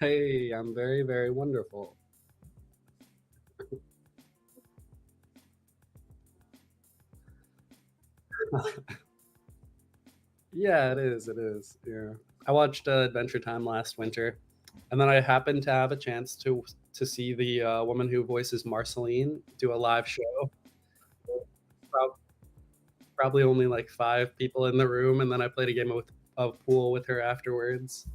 Hey, I'm very, very wonderful. Yeah, it is. It is. Yeah, I watched Adventure Time last winter, and then I happened to have a chance to see the woman who voices Marceline do a live show. Prob- Probably only like 5 people in the room, and then I played a game of pool with her afterwards.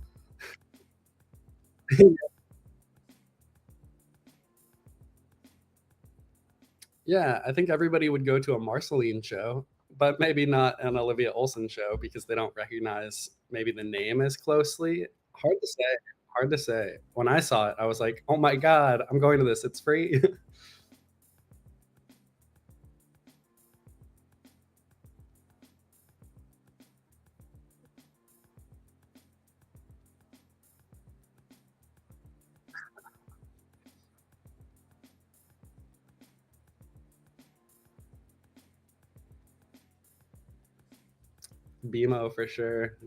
Yeah, I think everybody would go to a Marceline show, but maybe not an Olivia Olson show because they don't recognize maybe the name as closely. Hard to say. Hard to say. When I saw it, I was like, "Oh my god, I'm going to this. It's free." BMO for sure.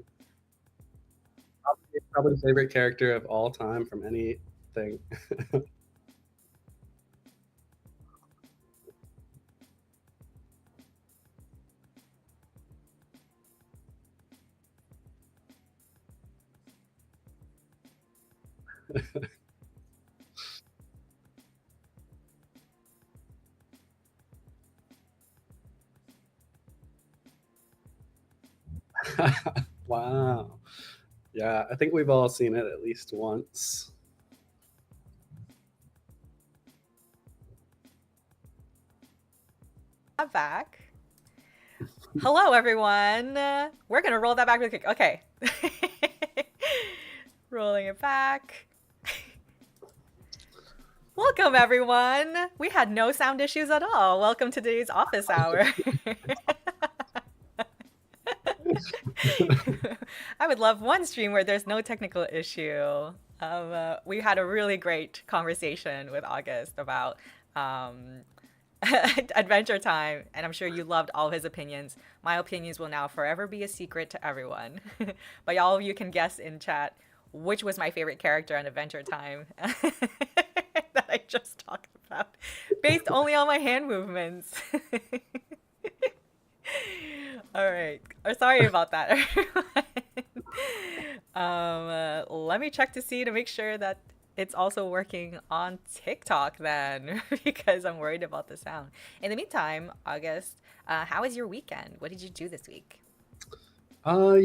Probably favorite character of all time from anything. Wow. Yeah, I think we've all seen it at least once. Back. Hello, everyone. We're gonna roll that back really quick. Okay. Rolling it back. Welcome, everyone. We had no sound issues at all. Welcome to today's office hour. I would love one stream where there's no technical issue. We had a really great conversation with August about um, Adventure Time, and I'm sure you loved all his opinions. My opinions will now forever be a secret to everyone. But all of you can guess in chat which was my favorite character on Adventure Time that I just talked about, based only on my hand movements. All right. Sorry about that, everyone. Let me check to see to make sure that it's also working on TikTok then, because I'm worried about the sound. In the meantime, August, how was your weekend? What did you do this week? I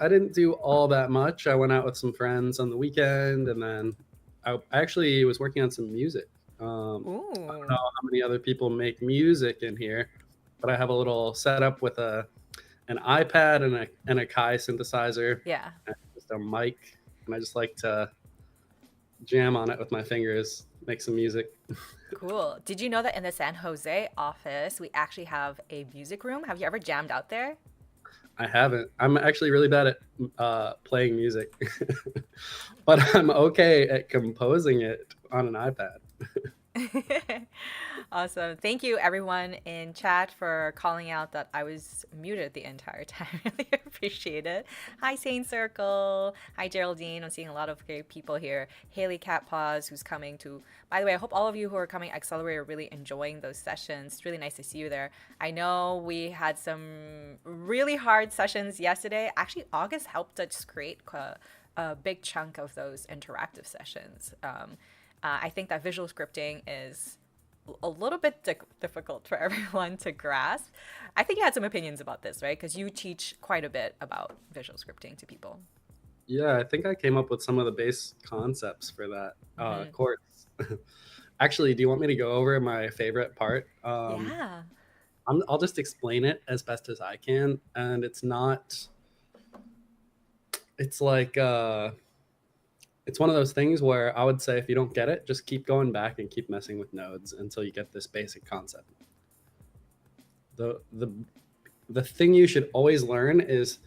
didn't do all that much. I went out with some friends on the weekend, and then I actually was working on some music. I don't know Ooh, how many other people make music in here, but I have a little setup with an iPad and a Kai synthesizer, yeah, and just a mic, and I just like to jam on it with my fingers, make some music. cool. Did you know that in the San Jose office, we actually have a music room? Have you ever jammed out there? I haven't. I'm actually really bad at playing music, but I'm okay at composing it on an iPad. Awesome. Thank you, everyone in chat, for calling out that I was muted the entire time. Really appreciate it. Hi, Sane Circle. Hi, Geraldine. I'm seeing a lot of great people here. Haley Cat Paws, who's coming to. By the way, I hope all of you who are coming Accelerate are really enjoying those sessions. It's really nice to see you there. I know we had some really hard sessions yesterday. Actually, August helped us create a big chunk of those interactive sessions. I think that visual scripting is a little bit difficult for everyone to grasp. I think you had some opinions about this, right? Because you teach quite a bit about visual scripting to people. Yeah, I think I came up with some of the base concepts for that Hmm. course. Actually, do you want me to go over my favorite part? Yeah. I'll just explain it as best as I can, and it's not. It's like it's one of those things where I would say if you don't get it, just keep going back and keep messing with nodes until you get this basic concept. The thing you should always learn is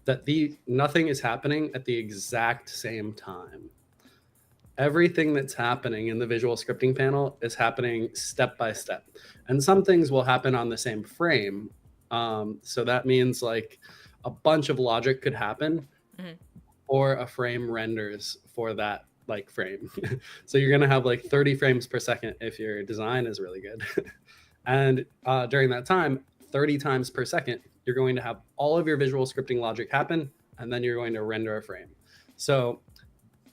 that the nothing is happening at the exact same time. Everything that's happening in the visual scripting panel is happening step by step, and some things will happen on the same frame. So that means like a bunch of logic could happen Hmm. or a frame renders for that like frame. So you're going to have like 30 frames per second if your design is really good. And during that time, 30 times per second, you're going to have all of your visual scripting logic happen, and then you're going to render a frame. So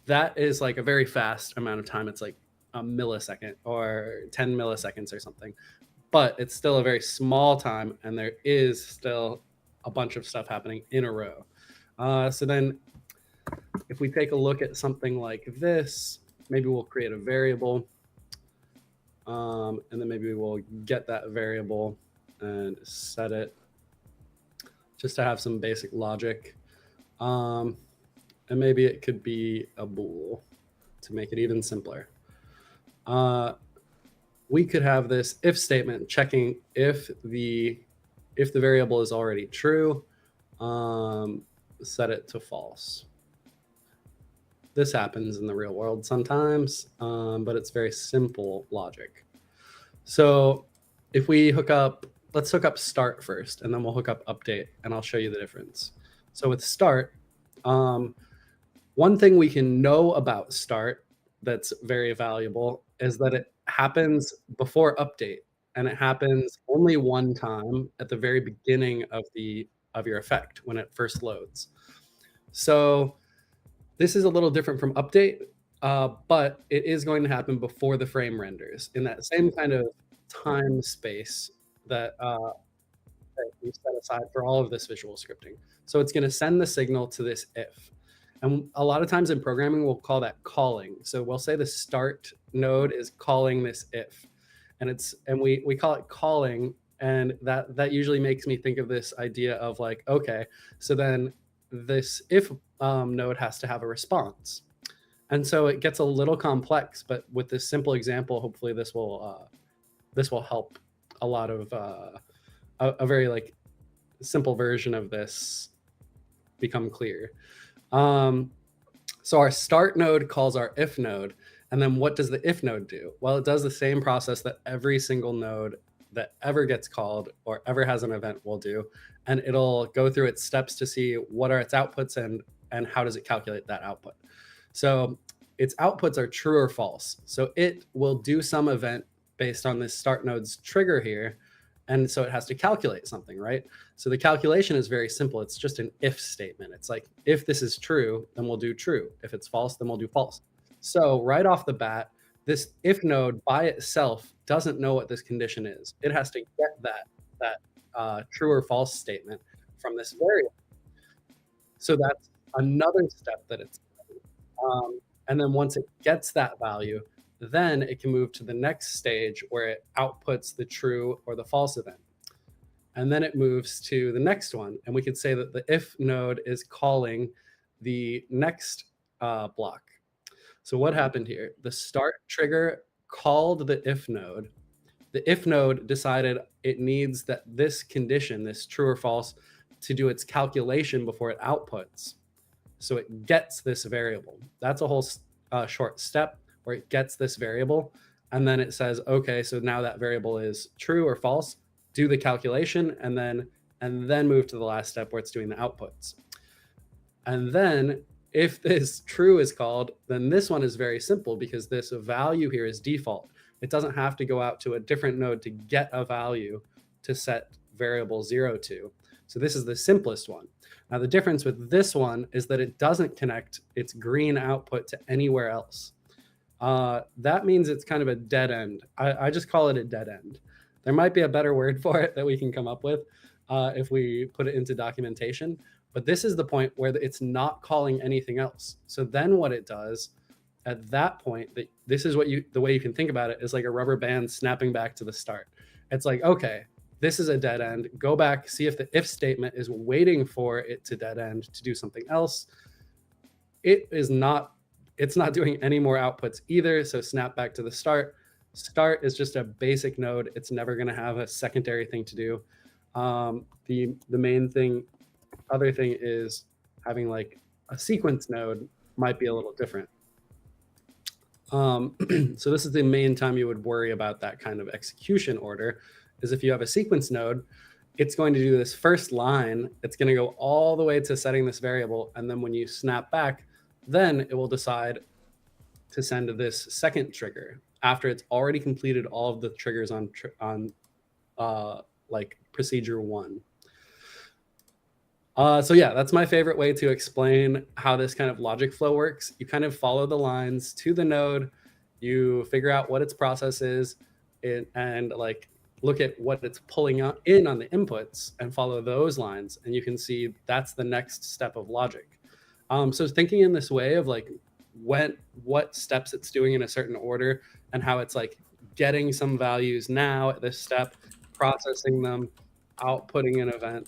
that is like a very fast amount of time. It's like a millisecond or 10 milliseconds or something, but it's still a very small time, and there is still a bunch of stuff happening in a row. So then if we take a look at something like this, maybe we'll create a variable, and then maybe we'll get that variable and set it just to have some basic logic. And maybe it could be a bool to make it even simpler. We could have this if statement checking if the variable is already true, set it to false. This happens in the real world sometimes, but it's very simple logic. So if we let's hook up start first, and then we'll hook up update, and I'll show you the difference. So with start, one thing we can know about start that's very valuable is that it happens before update, and it happens only one time at the very beginning of your effect when it first loads. So this is a little different from update, but it is going to happen before the frame renders in that same kind of time space that we set aside for all of this visual scripting. So it's going to send the signal to this if. And a lot of times in programming, we'll call that calling. So we'll say the start node is calling this if. And we call it calling, and that usually makes me think of this idea of like, okay, so then this if node has to have a response. And so it gets a little complex, but with this simple example, hopefully this will help a lot of a very like simple version of this become clear. So our start node calls our if node, and then what does the if node do? Well, it does the same process that every single node that ever gets called or ever has an event will do, and it'll go through its steps to see what are its outputs and how does it calculate that output. So its outputs are true or false. So it will do some event based on this start node's trigger here, and so it has to calculate something, right? So the calculation is very simple. It's just an if statement. It's like, if this is true, then we'll do true. If it's false, then we'll do false. So right off the bat, this if node by itself doesn't know what this condition is. It has to get that true or false statement from this variable. So that's another step that it's doing. And then once it gets that value, then it can move to the next stage where it outputs the true or the false event. And then it moves to the next one. And we could say that the if node is calling the next block. So what happened here? The start trigger called the if node. The if node decided it needs this condition, this true or false, to do its calculation before it outputs. So it gets this variable. That's a whole short step where it gets this variable, and then it says, okay, so now that variable is true or false, do the calculation, and then move to the last step where it's doing the outputs. And then if this true is called, then this one is very simple because this value here is default. It doesn't have to go out to a different node to get a value to set variable 0 to. So this is the simplest one. Now the difference with this one is that it doesn't connect its green output to anywhere else. That means it's kind of a dead end. I just call it a dead end. There might be a better word for it that we can come up with if we put it into documentation. But this is the point where it's not calling anything else. So then what it does at that point, this is the way you can think about it is like a rubber band snapping back to the start. It's like, okay, this is a dead end. Go back, see if the if statement is waiting for it to dead end to do something else. It's not doing any more outputs either. So snap back to the start. Start is just a basic node. It's never going to have a secondary thing to do. The main other thing is having like a sequence node might be a little different. So this is the main time you would worry about that kind of execution order, is if you have a sequence node, it's going to do this first line. It's going to go all the way to setting this variable. And then when you snap back, then it will decide to send this second trigger after it's already completed all of the triggers on like procedure one. So yeah, that's my favorite way to explain how this kind of logic flow works. You kind of follow the lines to the node, you figure out what its process is, and like look at what it's pulling in on the inputs and follow those lines, and you can see that's the next step of logic. So thinking in this way of like what steps it's doing in a certain order and how it's like getting some values now at this step, processing them, outputting an event,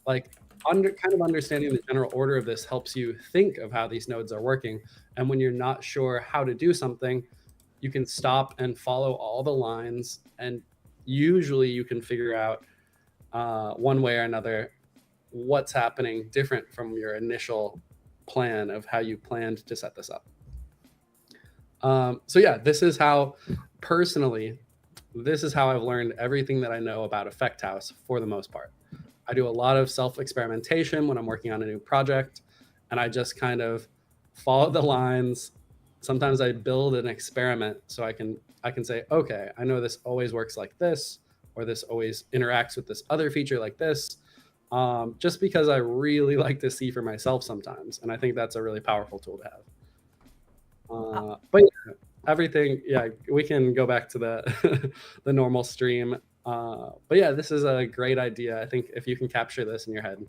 like kind of understanding the general order of this helps you think of how these nodes are working. And when you're not sure how to do something, you can stop and follow all the lines, and usually you can figure out one way or another what's happening different from your initial plan of how you planned to set this up. So yeah, this is how personally, this is how I've learned everything that I know about Effect House for the most part. I do a lot of self-experimentation when I'm working on a new project, and I just kind of follow the lines. Sometimes I build an experiment so I can say, okay, I know this always works like this, or this always interacts with this other feature like this, just because I really like to see for myself sometimes, and I think that's a really powerful tool to have. But yeah, everything, yeah, we can go back to the the normal stream. But yeah, this is a great idea. I think if you can capture this in your head,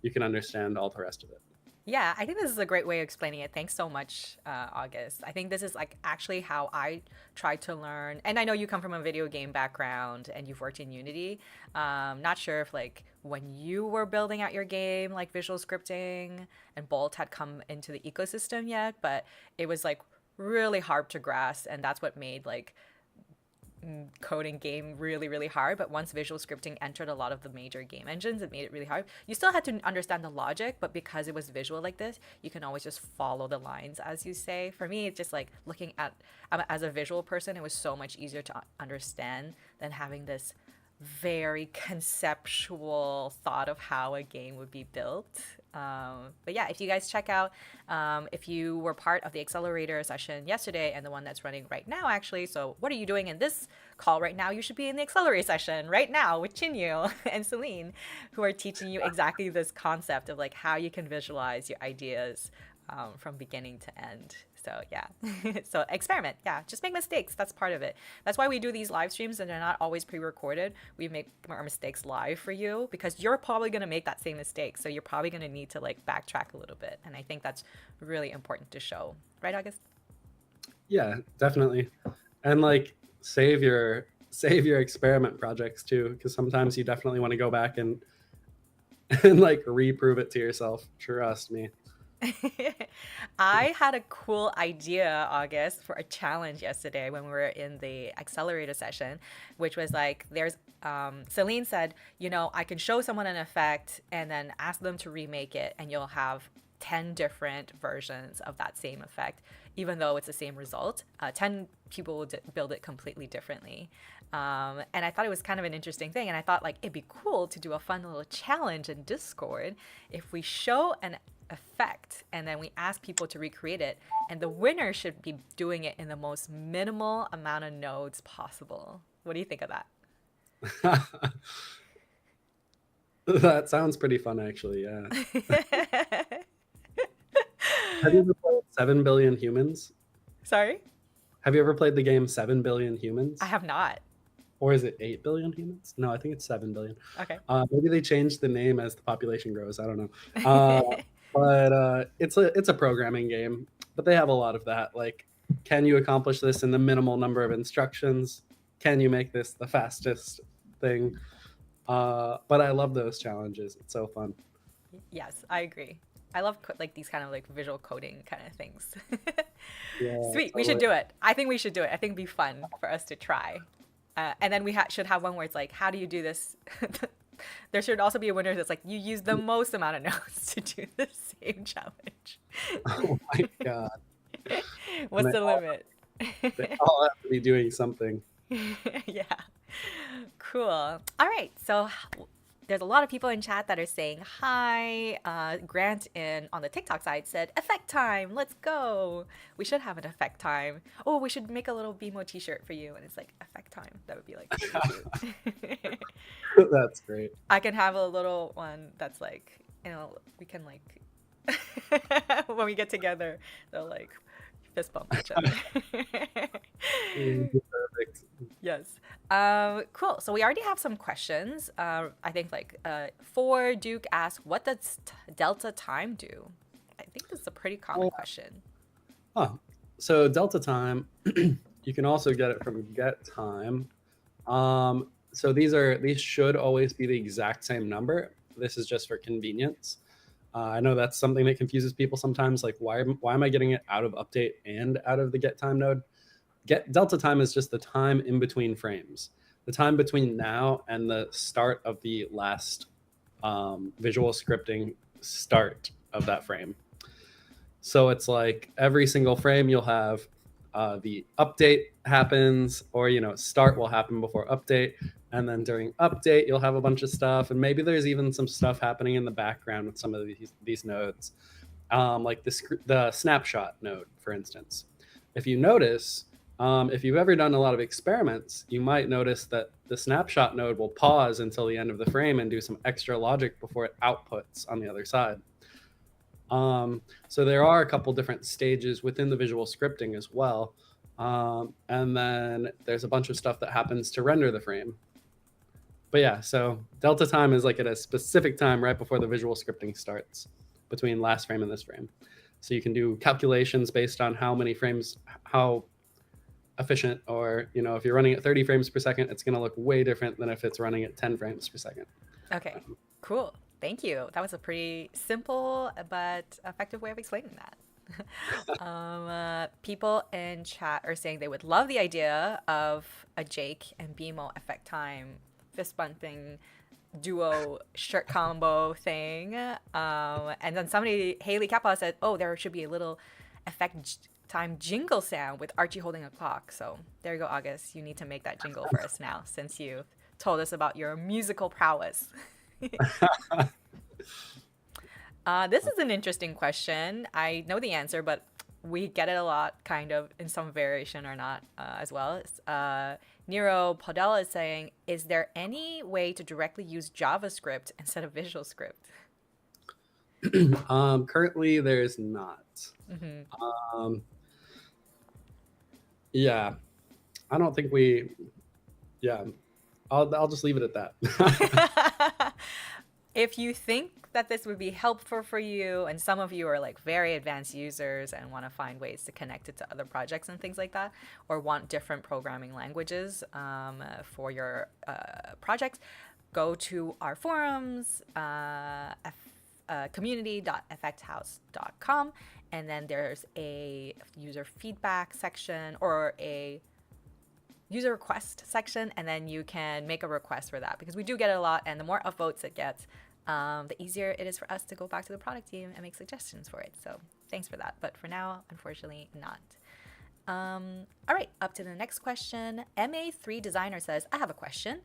you can understand all the rest of it. Yeah, I think this is a great way of explaining it. Thanks so much, August. I think this is like actually how I try to learn. And I know you come from a video game background and you've worked in Unity. Not sure if like when you were building out your game, like visual scripting and Bolt had come into the ecosystem yet, but it was like really hard to grasp, and that's what made like coding game really really hard. But once visual scripting entered a lot of the major game engines, it made it really hard. You still had to understand the logic, but because it was visual like this, you can always just follow the lines, as you say. For me, it's just like looking at, as a visual person, it was so much easier to understand than having this very conceptual thought of how a game would be built. But yeah, if you guys check out, if you were part of the accelerator session yesterday and the one that's running right now, actually, so what are you doing in this call right now? You should be in the accelerator session right now with Chinyu and Celine, who are teaching you exactly this concept of like how you can visualize your ideas from beginning to end. So yeah, so experiment. Yeah, just make mistakes. That's part of it. That's why we do these live streams, and they're not always pre-recorded. We make our mistakes live for you because you're probably going to make that same mistake. So you're probably going to need to like backtrack a little bit. And I think that's really important to show. Right, August? Yeah, definitely. And like save your experiment projects too, because sometimes you definitely want to go back and like reprove it to yourself. Trust me. I had a cool idea, August, for a challenge yesterday when we were in the accelerator session, which was like, Celine said, you know, I can show someone an effect and then ask them to remake it, and you'll have 10 different versions of that same effect, even though it's the same result. 10 people will build it completely differently. And I thought it was kind of an interesting thing. And I thought like it'd be cool to do a fun little challenge in Discord if we show an effect and then we ask people to recreate it, and the winner should be doing it in the most minimal amount of nodes possible. What do you think of that? That sounds pretty fun, actually. Yeah. Have you ever played 7 Billion Humans? Sorry? Have you ever played the game 7 Billion Humans? I have not. Or is it 8 billion humans? No, I think it's 7 billion. Okay. Maybe they changed the name as the population grows. I don't know. But it's a programming game. But they have a lot of that. Like, can you accomplish this in the minimal number of instructions? Can you make this the fastest thing? But I love those challenges. It's so fun. Yes, I agree. I love like these kind of like visual coding kind of things. Yeah, Sweet, totally. we should do it. I think we should do it. I think it'd be fun for us to try. And then we should have one where it's like, how do you do this? There should also be a winner that's like, you use the most amount of nodes to do the same challenge. Oh my god. What's the limit? They all have to be doing something. Yeah. Cool. All right. So there's a lot of people in chat that are saying hi. Grant on the TikTok side said, "Effect time, let's go." We should have an effect time. Oh, we should make a little BMO T-shirt for you, and it's like effect time. That would be like really cute. That's great. I can have a little one that's like, we can like when we get together, they'll like fist bump each other. Perfect. Yes. Cool. So we already have some questions. I think like for Duke asks, what does Delta time do? I think this is a pretty common question. So delta time, you can also get it from get time. So these should always be the exact same number. This is just for convenience. I know that's something that confuses people sometimes. Like, why am I getting it out of update and out of the get time node? Get delta time is just the time in between frames, the time between now and the start of the last visual scripting start of that frame. So it's like every single frame you'll have the update happens, or start will happen before update, and then during update you'll have a bunch of stuff, and maybe there's even some stuff happening in the background with some of these nodes, like the snapshot node, for instance. If you notice, if you've ever done a lot of experiments, you might notice that the snapshot node will pause until the end of the frame and do some extra logic before it outputs on the other side. So there are a couple different stages within the visual scripting as well. And then there's a bunch of stuff that happens to render the frame. But yeah, so delta time is like at a specific time right before the visual scripting starts, between last frame and this frame. So you can do calculations based on how many frames, how efficient, or if you're running at 30 frames per second, it's going to look way different than if it's running at 10 frames per second. Okay, cool. Thank you. That was a pretty simple but effective way of explaining that. People in chat are saying they would love the idea of a Jake and BMO effect time fist bumping duo shirt combo thing. And then Haley Kappa said, oh, there should be a little effect time jingle sound with Archie holding a clock. So there you go, August. You need to make that jingle for us now, since you've told us about your musical prowess. This is an interesting question. I know the answer, but we get it a lot, kind of, in some variation or not, as well. Nero Podella is saying, is there any way to directly use JavaScript instead of Visual Script? Currently, there is not. Yeah, I don't think I'll just leave it at that. If you think that this would be helpful for you, and some of you are like very advanced users and want to find ways to connect it to other projects and things like that, or want different programming languages for your projects, go to our forums, community.effecthouse.com, and then there's a user feedback section or a user request section, and then you can make a request for that, because we do get it a lot, and the more upvotes it gets, the easier it is for us to go back to the product team and make suggestions for it. So thanks for that. But for now, unfortunately, not. All right, up to the next question. MA3 Designer says, I have a question.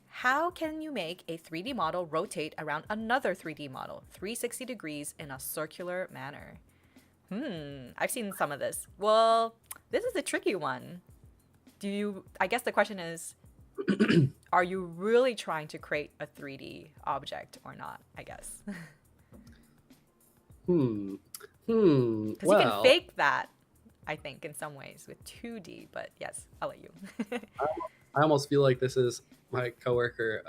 How can you make a 3D model rotate around another 3D model 360 degrees in a circular manner? I've seen some of this. Well, this is a tricky one. I guess the question is, are you really trying to create a 3D object or not, I guess? Because you can fake that, I think, in some ways with 2D, but yes, I'll let you. I almost feel like this is my coworker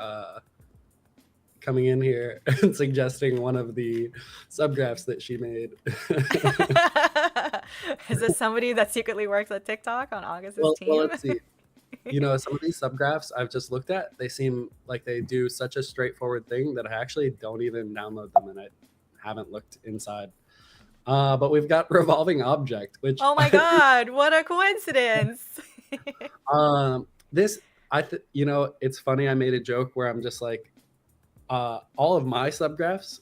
coming in here and suggesting one of the subgraphs that she made. Is this somebody that secretly works at TikTok on August's team? Well, let's see. Some of these subgraphs I've just looked at, they seem like they do such a straightforward thing that I actually don't even download them, and I haven't looked inside. But we've got revolving object, which, oh my god, what a coincidence. It's funny. I made a joke where I'm just like, all of my subgraphs,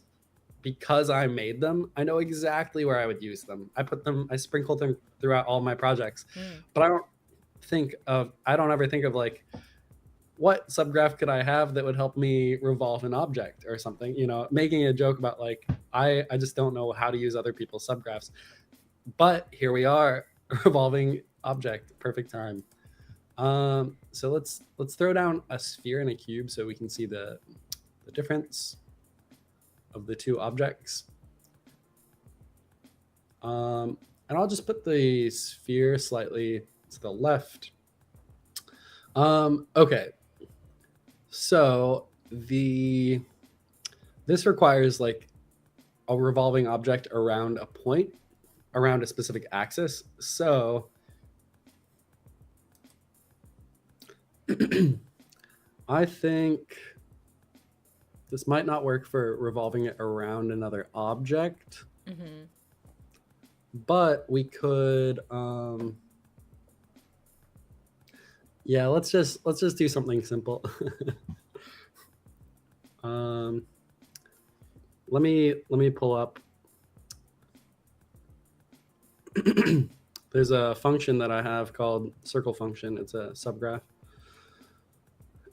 because I made them, I know exactly where I would use them. I sprinkled them throughout all my projects, but I don't ever think of like what subgraph could I have that would help me revolve an object or something, making a joke about like, I just don't know how to use other people's subgraphs. But here we are, revolving object, perfect time. So let's throw down a sphere and a cube so we can see the difference of the two objects. And I'll just put the sphere slightly to the left. Okay. So this requires like a revolving object around a point, around a specific axis. So I think this might not work for revolving it around another object, Mm-hmm. but we could yeah, let's just do something simple. Let me pull up. There's a function that I have called circle function. It's a subgraph,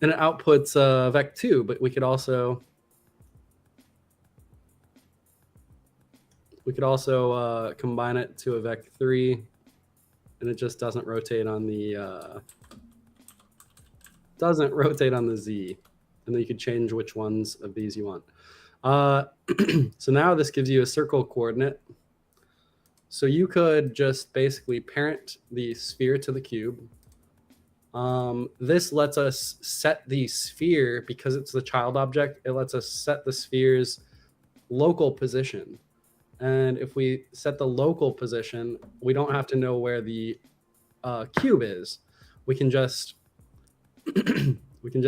and it outputs vec2. But we could also combine it to a vec3, and it just doesn't rotate on the z. And then you could change which ones of these you want. So now this gives you a circle coordinate. So you could just basically parent the sphere to the cube. This lets us set the sphere, because it's the child object, it lets us set the sphere's local position. And if we set the local position, we don't have to know where the cube is. We can just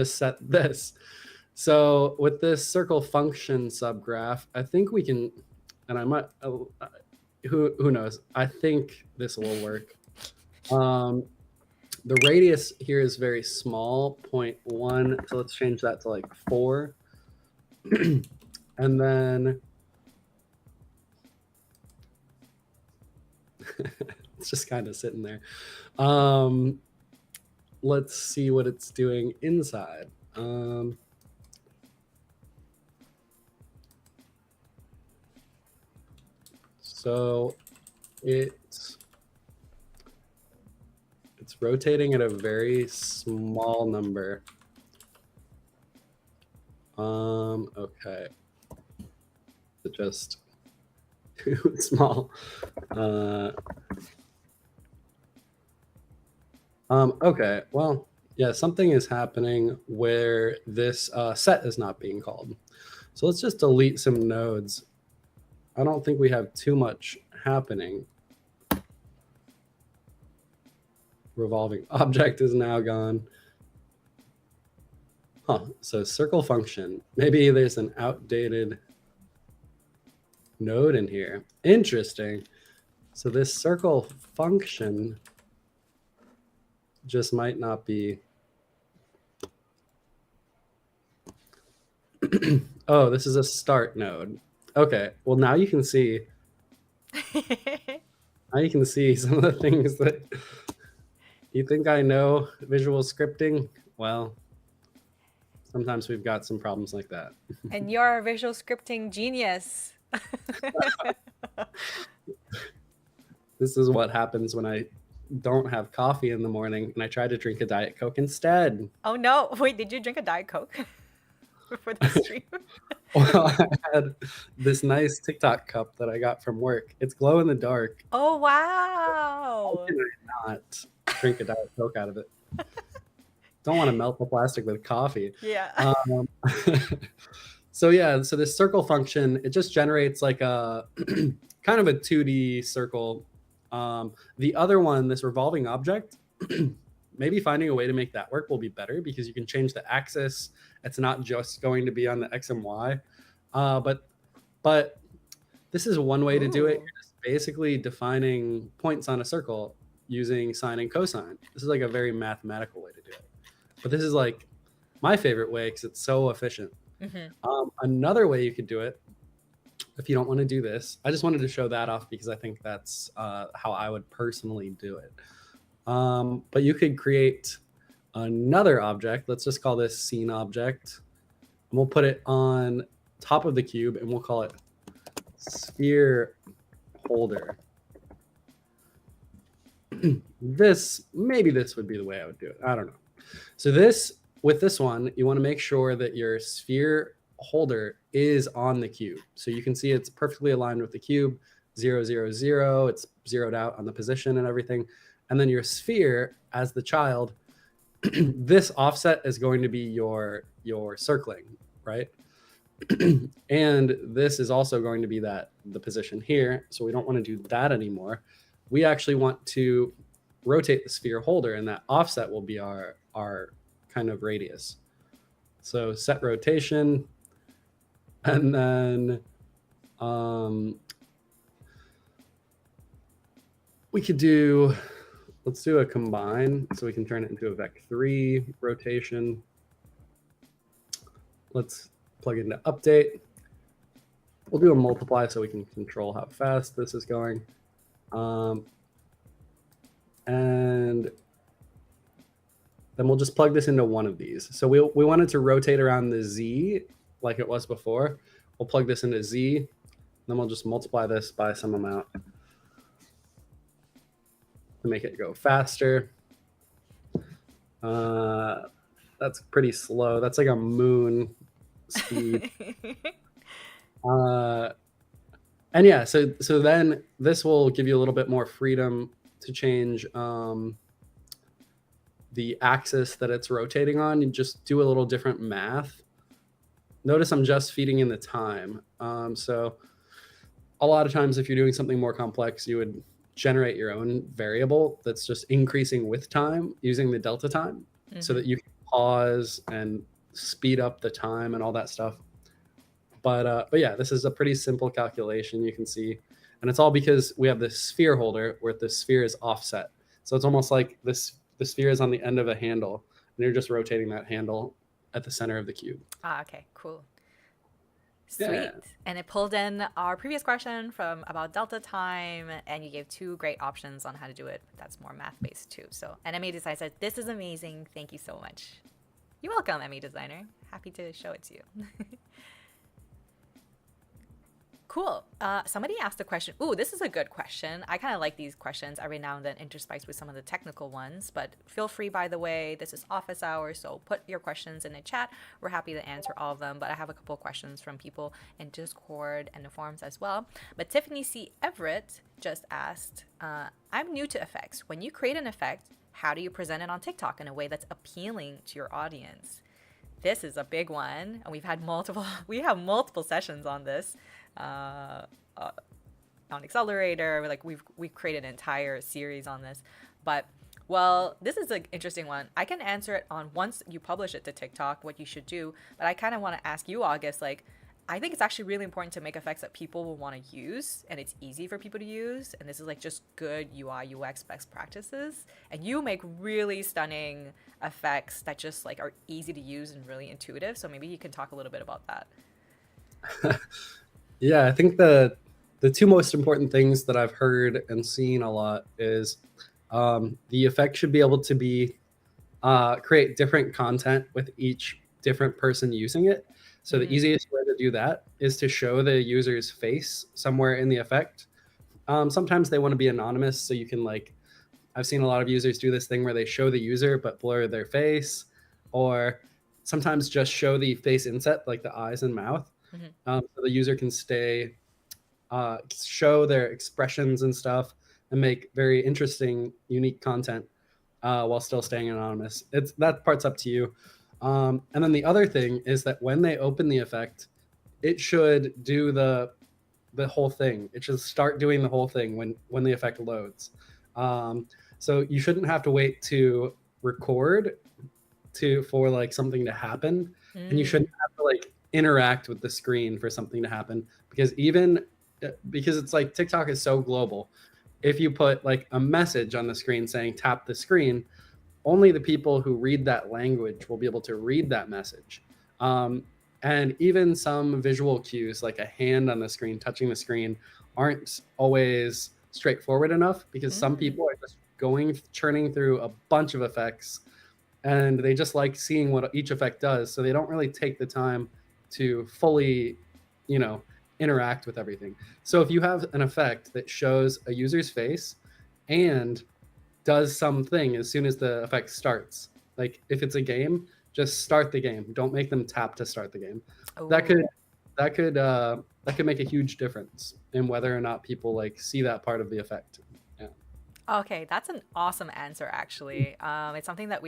set this. So with this circle function subgraph, I think we can, and I might, who knows? I think this will work. The radius here is very small, 0.1. So let's change that to like 4. And then it's just kind of sitting there. Let's see what it's doing inside. So it's rotating at a very small number. Okay. It just too small. Okay, well, yeah, something is happening where this set is not being called. So let's just delete some nodes. I don't think we have too much happening. Revolving object is now gone. So circle function. Maybe there's an outdated node in here. Interesting. So this circle function just might not be. Oh, this is a start node. Okay, well now you can see. Now you can see some of the things that you think I know visual scripting. Well, sometimes we've got some problems like that. And you're a visual scripting genius. This is what happens when I don't have coffee in the morning and I try to drink a Diet Coke instead. Oh no, wait, did you drink a Diet Coke for the stream? Well, I had this nice TikTok cup that I got from work. It's glow in the dark. Oh How wow. can I not drink a Diet Coke out of it? Don't want to melt the plastic with coffee. Yeah. So yeah, so this circle function, it just generates like a kind of a 2D circle. The other one, this revolving object, maybe finding a way to make that work will be better, because you can change the axis. It's not just going to be on the X and Y. But this is one way to do it. Ooh. You're just basically defining points on a circle using sine and cosine. This is like a very mathematical way to do it. But this is like my favorite way because it's so efficient. Mm-hmm. Another way you could do it, if you don't want to do this, I just wanted to show that off because I think that's how I would personally do it. But you could create another object. Let's just call this scene object. And we'll put it on top of the cube and we'll call it sphere holder. Maybe this would be the way I would do it. I don't know. So with this one, you want to make sure that your sphere holder is on the cube. So you can see it's perfectly aligned with the cube, 0, 0, 0. It's zeroed out on the position and everything. And then your sphere as the child, this offset is going to be your circling, right? And this is also going to be the position here. So we don't want to do that anymore. We actually want to rotate the sphere holder, and that offset will be our kind of radius. So set rotation, and then we could do, let's do a combine so we can turn it into a vec3 rotation. Let's plug into update. We'll do a multiply so we can control how fast this is going. And then we'll just plug this into one of these. So we wanted to rotate around the Z like it was before. We'll plug this into Z, then we'll just multiply this by some amount to make it go faster. That's pretty slow. That's like a moon speed. And yeah, so then this will give you a little bit more freedom to change the axis that it's rotating on. You just do a little different math. Notice I'm just feeding in the time. So a lot of times if you're doing something more complex, you would generate your own variable that's just increasing with time using the delta time, so that you can pause and speed up the time and all that stuff. But yeah, this is a pretty simple calculation you can see. And it's all because we have this sphere holder where the sphere is offset. So it's almost like the sphere is on the end of a handle, and you're just rotating that handle at the center of the cube. Okay, cool. Sweet. Yeah. And it pulled in our previous question from about delta time, and you gave 2 great options on how to do it. That's more math-based too. So, and MA Design said, this is amazing. Thank you so much. You're welcome, MA Designer. Happy to show it to you. Cool. Somebody asked a question. Ooh, this is a good question. I kind of like these questions every now and then interspiced with some of the technical ones, but feel free, by the way, this is office hours, so put your questions in the chat. We're happy to answer all of them, but I have a couple of questions from people in Discord and the forums as well. But Tiffany C. Everett just asked, I'm new to effects. When you create an effect, how do you present it on TikTok in a way that's appealing to your audience? This is a big one, and we have multiple sessions on this. On Accelerator, like we've created an entire series on this. But well, this is an interesting one. I can answer it on once you publish it to TikTok, what you should do. But I kind of want to ask you, August, like, I think it's actually really important to make effects that people will want to use, and it's easy for people to use. And this is like just good UI UX best practices. And you make really stunning effects that just like are easy to use and really intuitive. So maybe you can talk a little bit about that. Yeah, I think the 2 most important things that I've heard and seen a lot is the effect should be able to create different content with each different person using it. So the easiest way to do that is to show the user's face somewhere in the effect. Sometimes they want to be anonymous, so you can I've seen a lot of users do this thing where they show the user but blur their face, or sometimes just show the face inset, like the eyes and mouth. So the user can show their expressions and stuff and make very interesting, unique content while still staying anonymous. That part's up to you. And then the other thing is that when they open the effect, it should do the whole thing. It should start doing the whole thing when the effect loads. So you shouldn't have to wait to record for something to happen, and you shouldn't have to interact with the screen for something to happen, because it's like TikTok is so global. If you put a message on the screen saying tap the screen, only the people who read that language will be able to read that message. And even some visual cues like a hand on the screen touching the screen aren't always straightforward enough, because some people are just churning through a bunch of effects and they just like seeing what each effect does, so they don't really take the time to fully, you know, interact with everything. So if you have an effect that shows a user's face and does something as soon as the effect starts, like if it's a game, just start the game. Don't make them tap to start the game. That could Oh. that could make a huge difference in whether or not people like see that part of the effect. Yeah. Okay, that's an awesome answer, actually. It's something that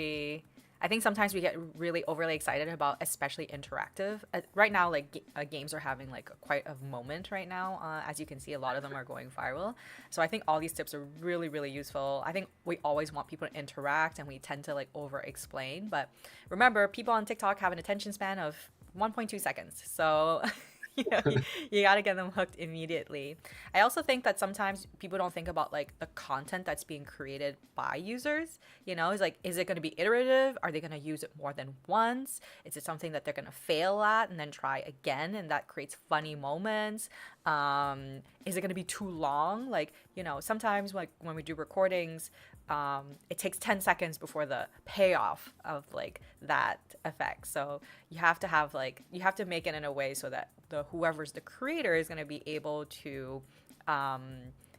I think sometimes we get really overly excited about, especially interactive. Right now, like games are having like quite a moment right now. As you can see, a lot of them are going viral. So I think all these tips are really, really useful. I think we always want people to interact, and we tend to like over explain. But remember, people on TikTok have an attention span of 1.2 seconds. So you got to get them hooked immediately. I also think that sometimes people don't think about like the content that's being created by users. It's like, is it going to be iterative? Are they going to use it more than once? Is it something that they're going to fail at and then try again, and that creates funny moments? Is it going to be too long? Like, sometimes like when we do recordings, it takes 10 seconds before the payoff of like that effect. So you have to make it in a way so that whoever's the creator is going to be able to um,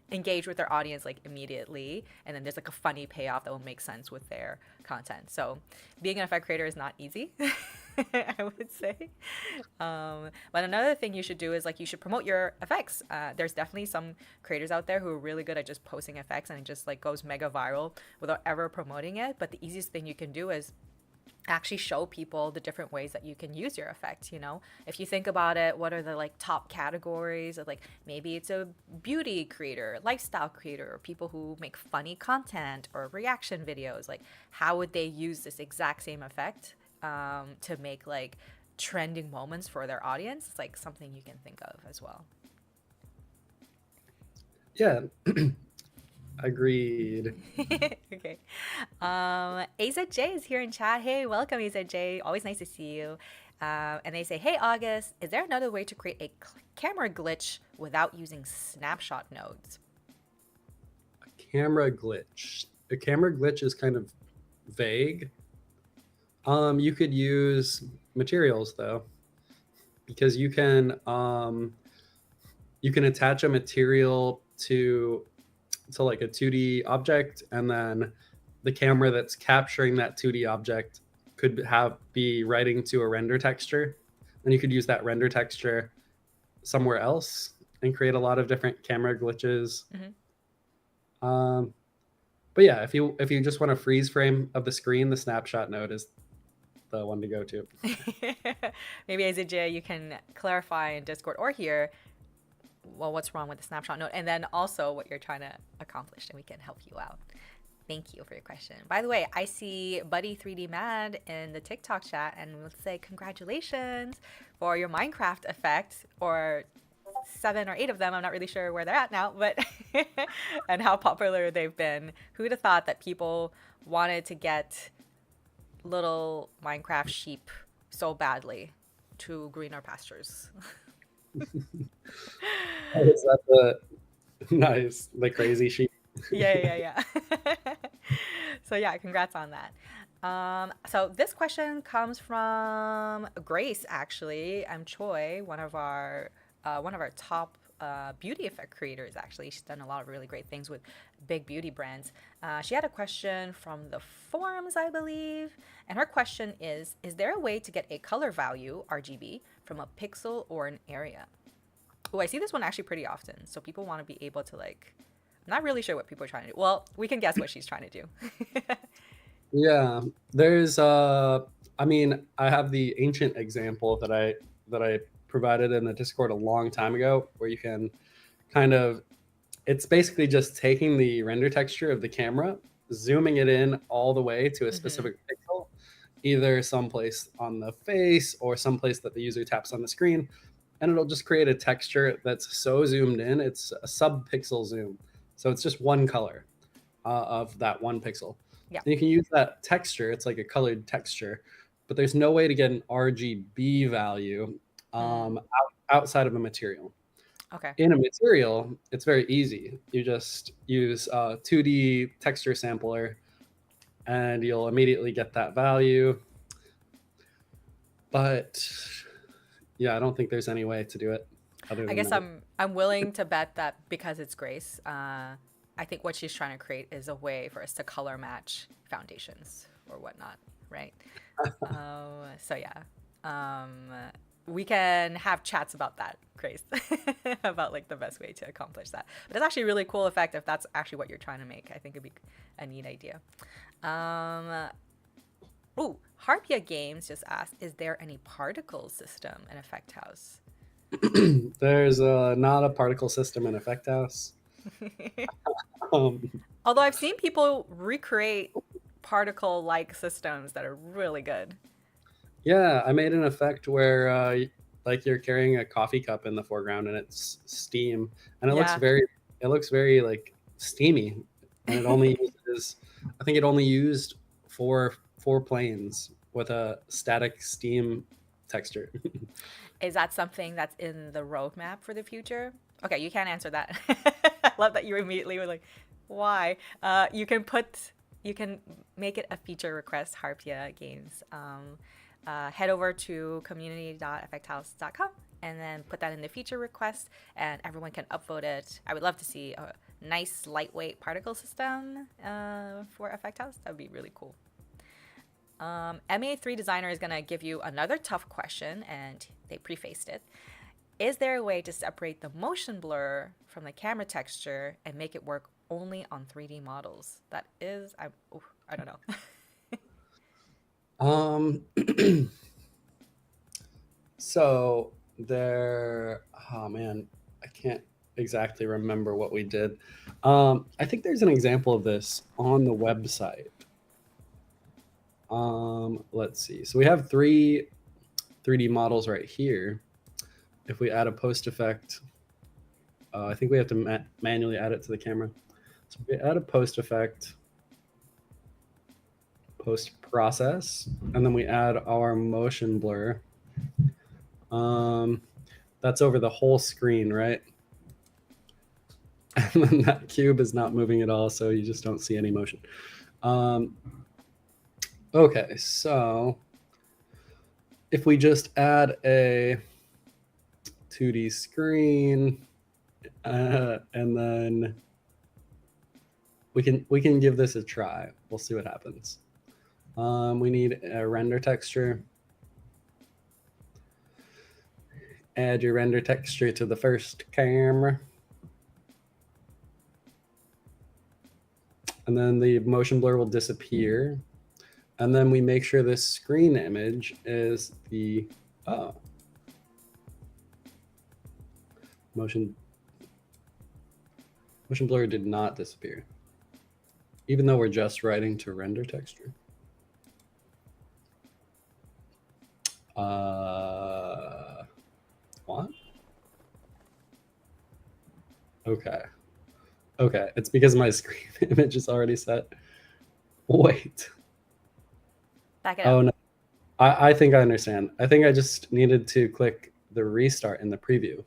engage with their audience like immediately, and then there's like a funny payoff that will make sense with their content. So being an effect creator is not easy. I would say. But another thing you should do is like you should promote your effects. There's definitely some creators out there who are really good at just posting effects, and it just like goes mega viral without ever promoting it. But the easiest thing you can do is actually show people the different ways that you can use your effect. If you think about it, what are the like top categories of, like, maybe it's a beauty creator, lifestyle creator, or people who make funny content or reaction videos. Like, how would they use this exact same effect to make like trending moments for their audience? It's like something you can think of as well. Yeah. Agreed. Okay. AZJ is here in chat. Hey, welcome, AZJ. Always nice to see you. And they say, hey, August, is there another way to create a camera glitch without using snapshot nodes? Camera glitch. A camera glitch is kind of vague. You could use materials though, because you can attach a material to like a 2D object, and then the camera that's capturing that 2D object could be writing to a render texture, and you could use that render texture somewhere else and create a lot of different camera glitches. Um, but yeah, if you just want a freeze frame of the screen, the snapshot node is the one to go to. Maybe AZJ, you can clarify in Discord or here, well, what's wrong with the snapshot node, and then also what you're trying to accomplish, and we can help you out. Thank you for your question. By the way, I see Buddy 3D Mad in the TikTok chat, and we'll say congratulations for your Minecraft effect, or 7 or 8 of them. I'm not really sure where they're at now, but and how popular they've been. Who'd have thought that people wanted to get little Minecraft sheep so badly to greener pastures? Is that the nice, the crazy sheep? Yeah. So yeah, congrats on that. So this question comes from Grace, actually. Choi, one of our top beauty effect creators. Actually, she's done a lot of really great things with big beauty brands. She had a question from the forums, I believe, and her question is: is there a way to get a color value (RGB) from a pixel or an area? Oh, I see this one actually pretty often. So people want to be able to like. I'm not really sure what people are trying to do. Well, we can guess what she's trying to do. Yeah, there's I mean, I have the ancient example that I provided in the Discord a long time ago, where you can kind of, it's basically just taking the render texture of the camera, zooming it in all the way to a Mm-hmm. specific pixel, either someplace on the face or someplace that the user taps on the screen, and it'll just create a texture that's so zoomed in, it's a sub-pixel zoom. So it's just one color of that one pixel. Yeah. And you can use that texture, it's like a colored texture, but there's no way to get an RGB value Mm. outside of a material. Okay. In a material, it's very easy. You just use a 2D texture sampler, and you'll immediately get that value. But yeah, I don't think there's any way to do it other I than guess that. I'm willing to bet that because it's Grace, I think what she's trying to create is a way for us to color match foundations or whatnot, right? So yeah, um, we can have chats about that, Grace, about like the best way to accomplish that. But it's actually a really cool effect if that's actually what you're trying to make. I think it'd be a neat idea. Um, oh, Harpia Games just asked, is there any particle system in Effect House? There's not a particle system in Effect House. Um, Although I've seen people recreate particle like systems that are really good. yeah, I made an effect where like you're carrying a coffee cup in the foreground and it's steam, and Yeah. it looks very like steamy, and it only uses, I think it only used four planes with a static steam texture. Is that something that's in the roadmap for the future? Okay, you can't answer that. I love that you immediately were like, why? You can make it a feature request, Harpia Games. Head over to community.effecthouse.com and then put that in the feature request, and everyone can upvote it. I would love to see a nice lightweight particle system for Effect House. That would be really cool. MA3 Designer is going to give you another tough question, and they prefaced it. Is there a way to separate the motion blur from the camera texture and make it work only on 3D models? That is, I don't know. Um, so there, oh man, I can't exactly remember what we did. I think there's an example of this on the website. Let's see. So we have three 3D models right here. If we add a post effect, I think we have to manually add it to the camera. So we add a post effect, post process, and then we add our motion blur. That's over the whole screen, right? And then that cube is not moving at all, so you just don't see any motion. Okay, so if we just add a 2D screen, and then we can give this a try. We'll see what happens. We need a render texture. Add your render texture to the first camera. And then the motion blur will disappear. And then we make sure this screen image is the motion blur did not disappear, even though we're just writing to render texture. What? Okay. Okay, it's because my screen image is already set. Wait. Back it Oh up. no. I think I understand. I think I just needed to click the restart in the preview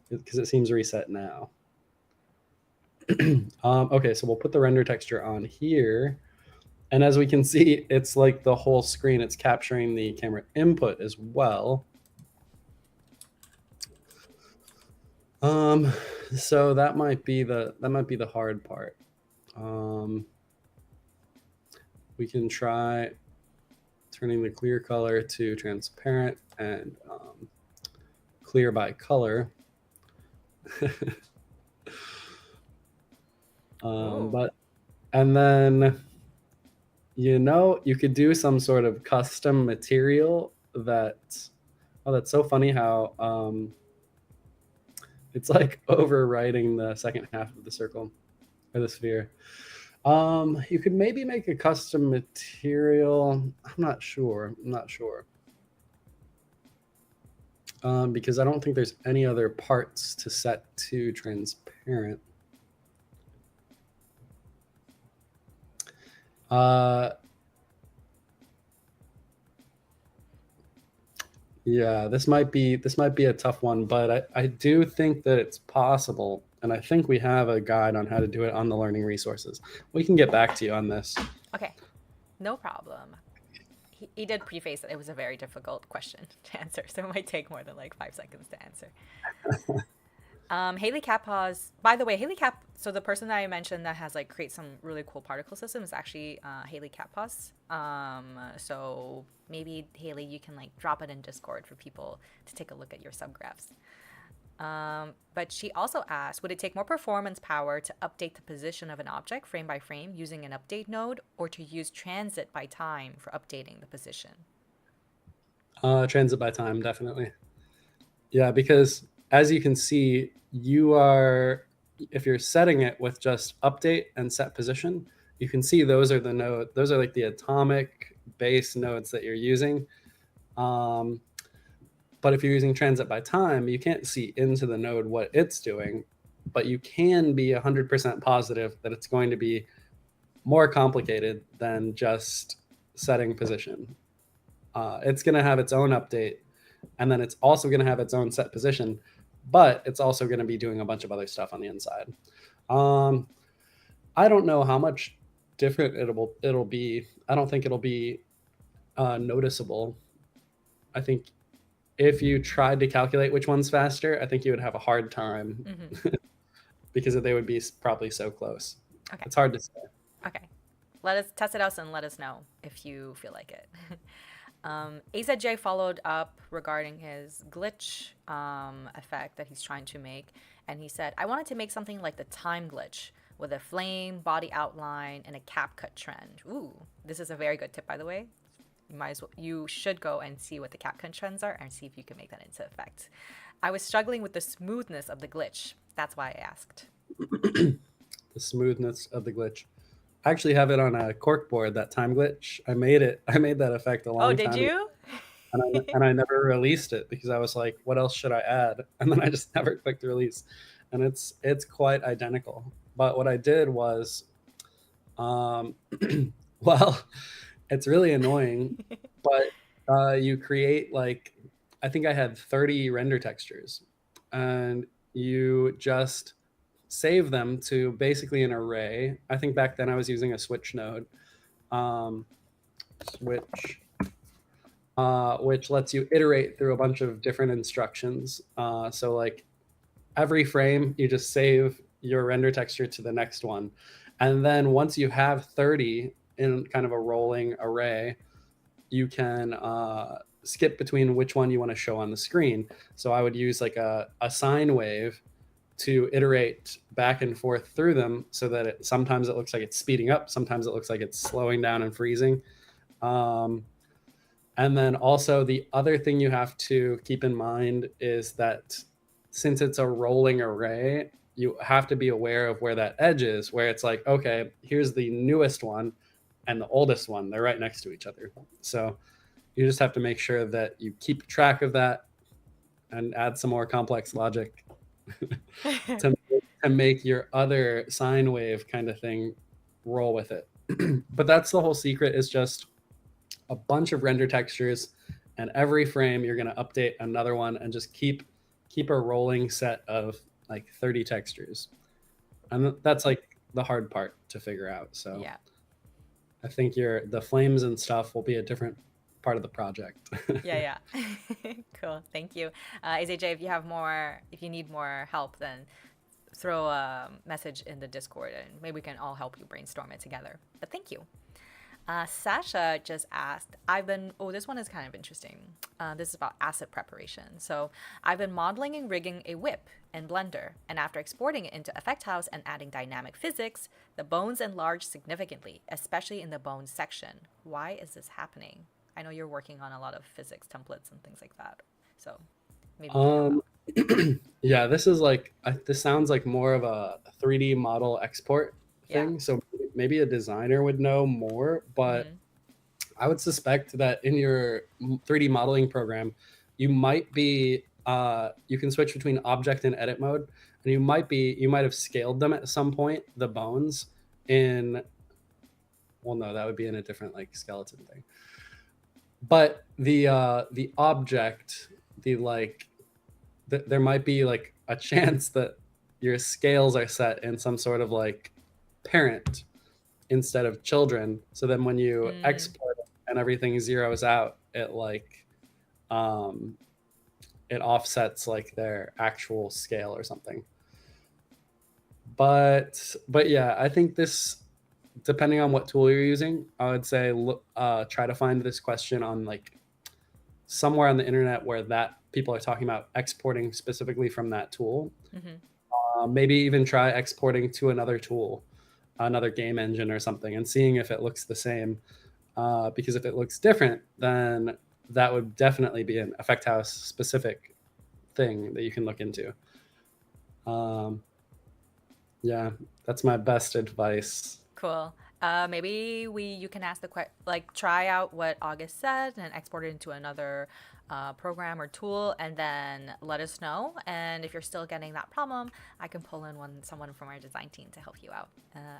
because it seems reset now. Okay, so we'll put the render texture on here. And as we can see, it's like the whole screen. It's capturing the camera input as well. So that might be the hard part. We can try turning the clear color to transparent and clear by color. But and then you could do some sort of custom material that's so funny how it's like overwriting the second half of the circle or the sphere. You could maybe make a custom material. I'm not sure. Because I don't think there's any other parts to set to transparent. Yeah, this might be a tough one, but I do think that it's possible. And I think we have a guide on how to do it on the learning resources. We can get back to you on this. Okay, no problem. He did preface that it was a very difficult question to answer, so it might take more than like 5 seconds to answer. Haley Kappa's, by the way, Haley Kapp, so the person that I mentioned that has like create some really cool particle system is actually Haley Kappa's. So maybe Haley, you can like drop it in Discord for people to take a look at your subgraphs. But she also asked, would it take more performance power to update the position of an object frame by frame using an update node, or to use transit by time for updating the position? Transit by time, definitely. Yeah, because as you can see, if you're setting it with just update and set position, you can see those are like the atomic base nodes that you're using. But if you're using transit by time, you can't see into the node what it's doing, but you can be 100% positive that it's going to be more complicated than just setting position. It's going to have its own update, and then it's also going to have its own set position, but it's also going to be doing a bunch of other stuff on the inside. I don't know how much different it'll be. I don't think it'll be noticeable. I think if you tried to calculate which one's faster, I think you would have a hard time because they would be probably so close. Okay. It's hard to say. Okay. Let us test it out and let us know if you feel like it. AZJ followed up regarding his glitch effect that he's trying to make. And he said, I wanted to make something like the time glitch with a flame, body outline, and a cap cut trend. Ooh, this is a very good tip, by the way. You should go and see what the cap cut trends are and see if you can make that into effect. I was struggling with the smoothness of the glitch. That's why I asked. The smoothness of the glitch. I actually have it on a cork board, that time glitch. I made that effect a long time ago. Oh, did you? And I never released it because I was like, what else should I add? And then I just never clicked release. And it's quite identical. But what I did was, well, it's really annoying, but you create like, I think I had 30 render textures, and you just save them to basically an array. I think back then I was using a switch node, which lets you iterate through a bunch of different instructions. So like every frame, you just save your render texture to the next one. And then once you have 30 in kind of a rolling array, you can skip between which one you want to show on the screen. So I would use like a sine wave to iterate back and forth through them so that sometimes it looks like it's speeding up, sometimes it looks like it's slowing down and freezing. And then also the other thing you have to keep in mind is that since it's a rolling array, you have to be aware of where that edge is, where it's like, okay, here's the newest one and the oldest one. They're right next to each other. So you just have to make sure that you keep track of that and add some more complex logic to make your other sine wave kind of thing roll with it. But that's the whole secret, is just a bunch of render textures, and every frame you're going to update another one and just keep a rolling set of like 30 textures. And that's like the hard part to figure out. So yeah, I think the flames and stuff will be a different part of the project. yeah. Cool. Thank you. AZJ, if you need more help, then throw a message in the Discord and maybe we can all help you brainstorm it together. But thank you. Sasha just asked, this one is kind of interesting. This is about asset preparation. So I've been modeling and rigging a whip in Blender, and after exporting it into Effect House and adding dynamic physics, the bones enlarged significantly, especially in the bones section. Why is this happening? I know you're working on a lot of physics templates and things like that. So maybe yeah, this sounds like more of a 3D model export thing. Yeah. So maybe a designer would know more, but I would suspect that in your 3D modeling program, you might be you can switch between object and edit mode, and you might have scaled them at some point, the bones in, well, no, that would be in a different like skeleton thing. But the object, there might be like a chance that your scales are set in some sort of like parent instead of children. So then when you Mm, export it and everything zeroes out, it like um, it offsets like their actual scale or something. But yeah, I think this, depending on what tool you're using, I would say look, try to find this question on like somewhere on the internet where that people are talking about exporting specifically from that tool. hmm. Maybe even try exporting to another tool, another game engine or something, and seeing if it looks the same. Because if it looks different, then that would definitely be an Effect House specific thing that you can look into. Um, yeah, that's my best advice. Cool. Maybe you can ask like try out what August said and export it into another program or tool, and then let us know. And if you're still getting that problem, I can pull in someone from our design team to help you out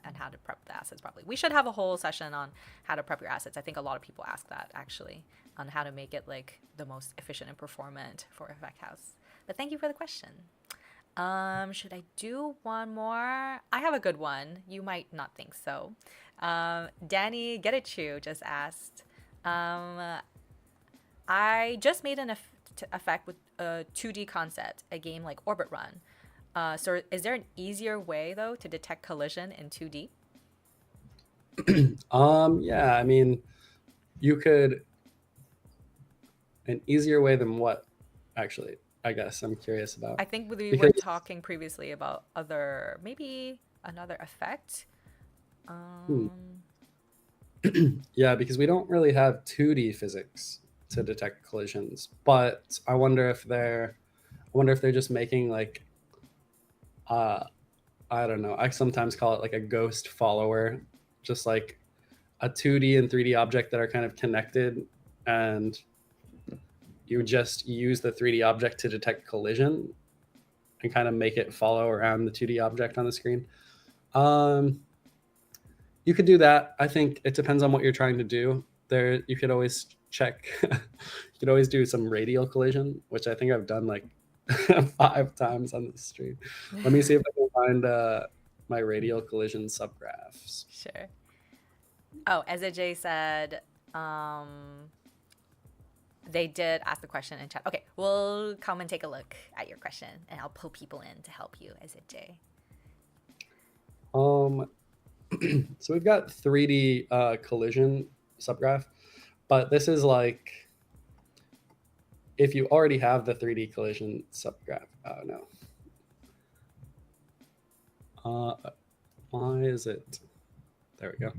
and how to prep the assets properly. We should have a whole session on how to prep your assets. I think a lot of people ask that actually on how to make it like the most efficient and performant for Effect House. But thank you for the question. Should I do one more? I have a good one. You might not think so. Danny Get It Chew just asked, um, I just made an effect with a 2D concept, a game like Orbit Run. So is there an easier way though to detect collision in 2D? Yeah, I mean, you could, an easier way than what, actually, I guess I'm curious about. I think we were Because, talking previously about maybe another effect. hmm, Um, yeah, because we don't really have 2D physics to detect collisions, but I wonder if they're just making like, uh, I don't know, I sometimes call it like a ghost follower, just like a 2D and 3D object that are kind of connected, and you just use the 3D object to detect collision and kind of make it follow around the 2D object on the screen. Um, you could do that. I think it depends on what you're trying to do. There, you could always check. You could always do some radial collision, which I think I've done like 5 times on the stream. Let me see if I can find my radial collision subgraphs. sure. Oh, as AJ said, um, they did ask the question in chat. Okay, we'll come and take a look at your question, and I'll pull people in to help you, as AJ. Um, so we've got 3D collision subgraph, but this is like if you already have the 3D collision subgraph. Oh no. Why is it? There we go.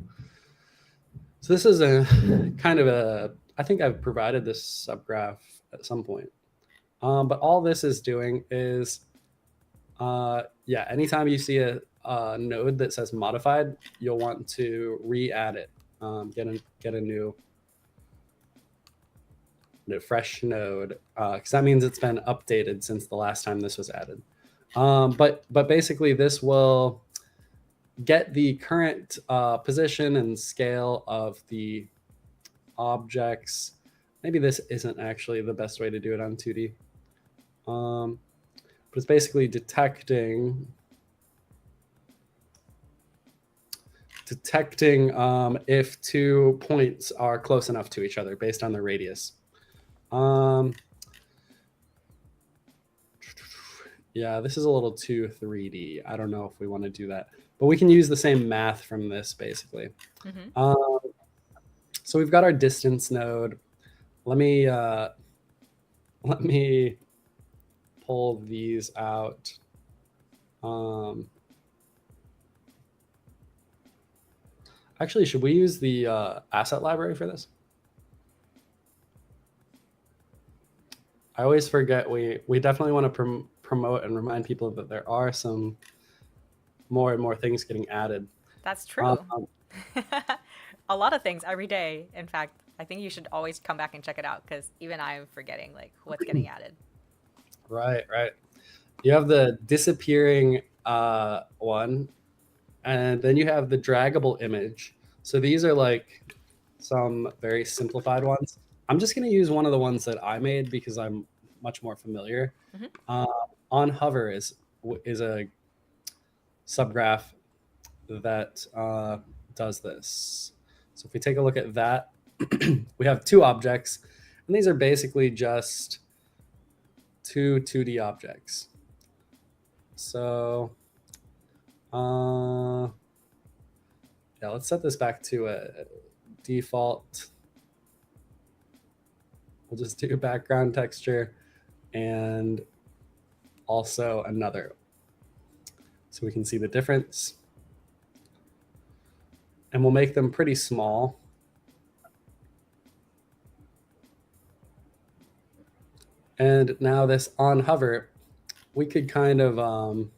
So this is a kind of a, I think I've provided this subgraph at some point. But all this is doing is, yeah, anytime you see a node that says modified, you'll want to re-add it, get a new fresh node, because that means it's been updated since the last time this was added. But basically, this will get the current position and scale of the objects. Maybe this isn't actually the best way to do it on 2D. But it's basically detecting if 2 points are close enough to each other based on their radius. Yeah, this is a little too 3D. I don't know if we want to do that, but we can use the same math from this basically. Mm-hmm. So we've got our distance node. Let me pull these out. Actually, should we use the asset library for this? I always forget we definitely want to promote and remind people that there are some more and more things getting added. That's Um, true. A lot of things every day. In fact, I think you should always come back and check it out because even I'm forgetting like what's getting added. right, right. You have the disappearing one, and then you have the draggable image. So these are like some very simplified ones. I'm just going to use one of the ones that I made because I'm much more familiar. Mm-hmm. Uh, on hover is a subgraph that does this. So if we take a look at that, we have two objects, and these are basically just two 2D objects. So yeah, let's set this back to a default. We'll just do background texture and also another, so we can see the difference. And we'll make them pretty small. And now this on hover, we could kind of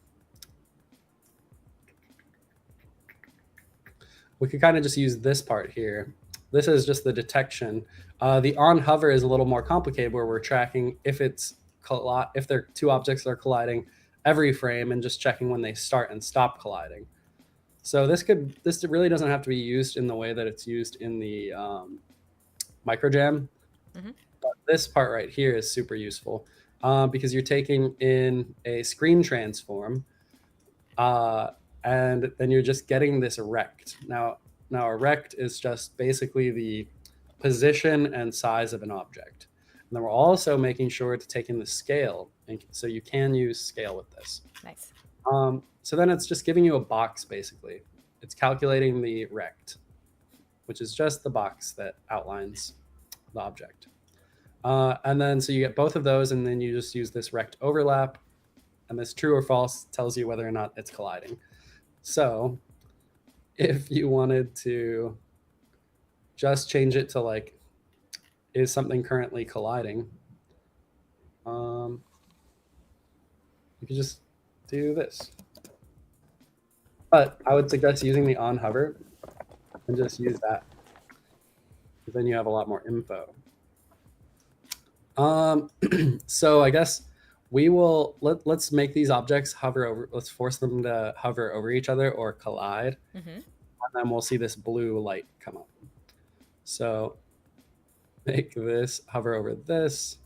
just use this part here. This is just the detection. The on hover is a little more complicated, where we're tracking if their two objects are colliding every frame and just checking when they start and stop colliding. So this really doesn't have to be used in the way that it's used in the MicroJam. Mm-hmm. But this part right here is super useful because you're taking in a screen transform, and then you're just getting this rect. Now a rect is just basically the position and size of an object. And then we're also making sure to take in the scale, and so you can use scale with this. Nice. So then it's just giving you a box, basically. It's calculating the rect, which is just the box that outlines the object. And then so you get both of those, and then you just use this rect overlap, and this true or false tells you whether or not it's colliding. So if you wanted to just change it to like, is something currently colliding, you could just do this. But I would suggest using the on hover and just use that, because then you have a lot more info. So I guess we will let's make these objects hover over. Let's force them to hover over each other or collide, Mm-hmm. and then we'll see this blue light come up. So make this hover over this.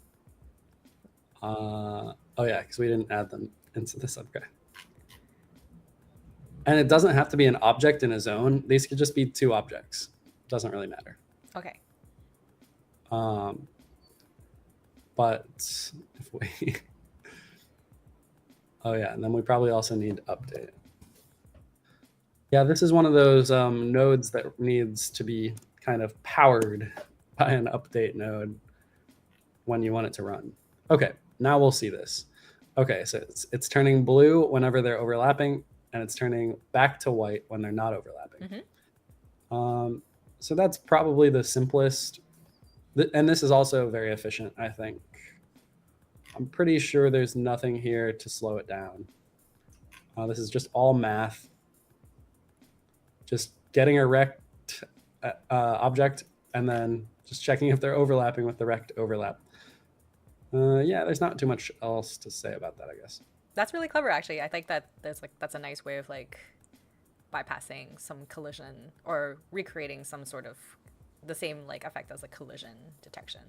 Oh yeah, because we didn't add them into this subgraph. And it doesn't have to be an object in a zone. These could just be two objects. It doesn't really matter. Okay. But if we, oh yeah, and then we probably also need to update. Yeah, this is one of those nodes that needs to be kind of powered by an update node when you want it to run. Okay, now we'll see this. Okay, so it's turning blue whenever they're overlapping, and it's turning back to white when they're not overlapping. Mm-hmm. So that's probably the simplest. And this is also very efficient, I think. I'm pretty sure there's nothing here to slow it down. This is just all math. Just getting a rect object and then just checking if they're overlapping with the rect overlap. Yeah, there's not too much else to say about that, I guess. That's really clever, actually. I think that that's a nice way of like bypassing some collision or recreating some sort of the same like effect as a collision detection.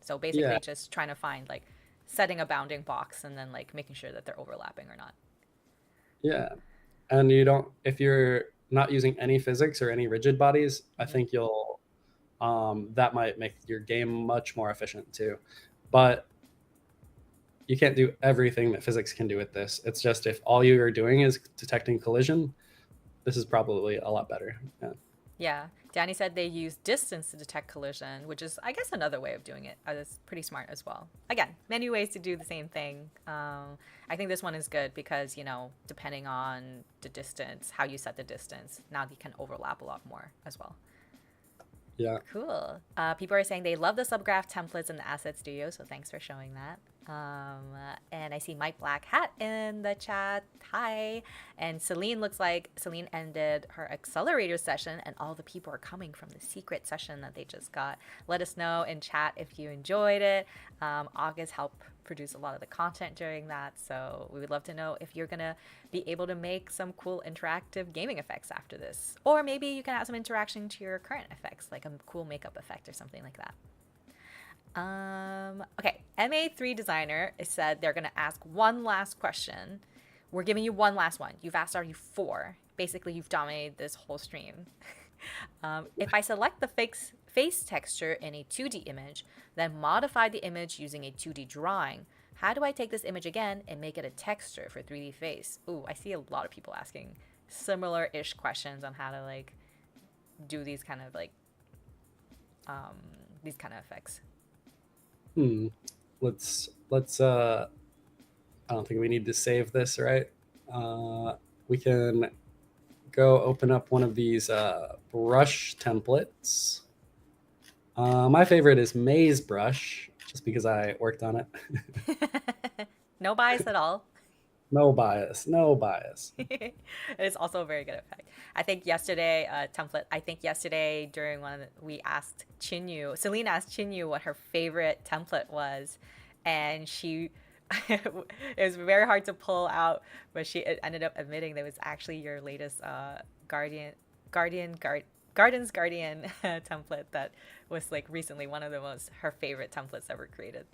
So basically, just trying to find like setting a bounding box and then like making sure that they're overlapping or not. Yeah, and if you're not using any physics or any rigid bodies, I think you'll that might make your game much more efficient too. But you can't do everything that physics can do with this. It's just if all you are doing is detecting collision, this is probably a lot better. Yeah. Danny said they use distance to detect collision, which is, I guess, another way of doing it. It's pretty smart as well. Again, many ways to do the same thing. I think this one is good because, depending on the distance, how you set the distance, now they can overlap a lot more as well. Yeah. Cool. People are saying they love the subgraph templates in the Asset Studio, so thanks for showing that. And I see Mike Black Hat in the chat. Hi. And Celine ended her accelerator session, and all the people are coming from the secret session that they just got. Let us know in chat if you enjoyed it. August helped produce a lot of the content during that, so we would love to know if you're gonna be able to make some cool interactive gaming effects after this, or maybe you can add some interaction to your current effects, like a cool makeup effect or something like that. Okay, MA3 Designer said they're gonna ask one last question, We're giving you one last one. You've asked already four. Basically, you've dominated this whole stream. If I select the face texture in a 2D image, then modify the image using a 2D drawing, how do I take this image again and make it a texture for 3D face? Ooh, I see a lot of people asking similar-ish questions on how to like do these kind of like these kind of effects. Hmm. Let's I don't think we need to save this, right? We can go open up one of these brush templates. My favorite is Maze Brush, just because I worked on it. No bias at all. No bias, no bias. It's also a very good effect. I think yesterday, template. I think yesterday during one, we asked Chinyu. Celine asked Chinyu what her favorite template was, and she. It was very hard to pull out, but she ended up admitting that it was actually your latest Gardens Guardian template that was like recently one of the most her favorite templates ever created.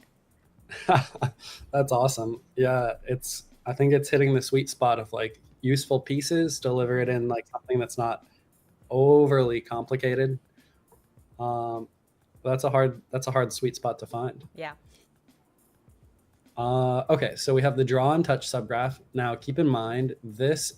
That's awesome. Yeah, it's I think it's hitting the sweet spot of like useful pieces, deliver it in like something that's not overly complicated. Um, that's a hard sweet spot to find. Yeah. Okay, so we have the draw and touch subgraph. Now, keep in mind this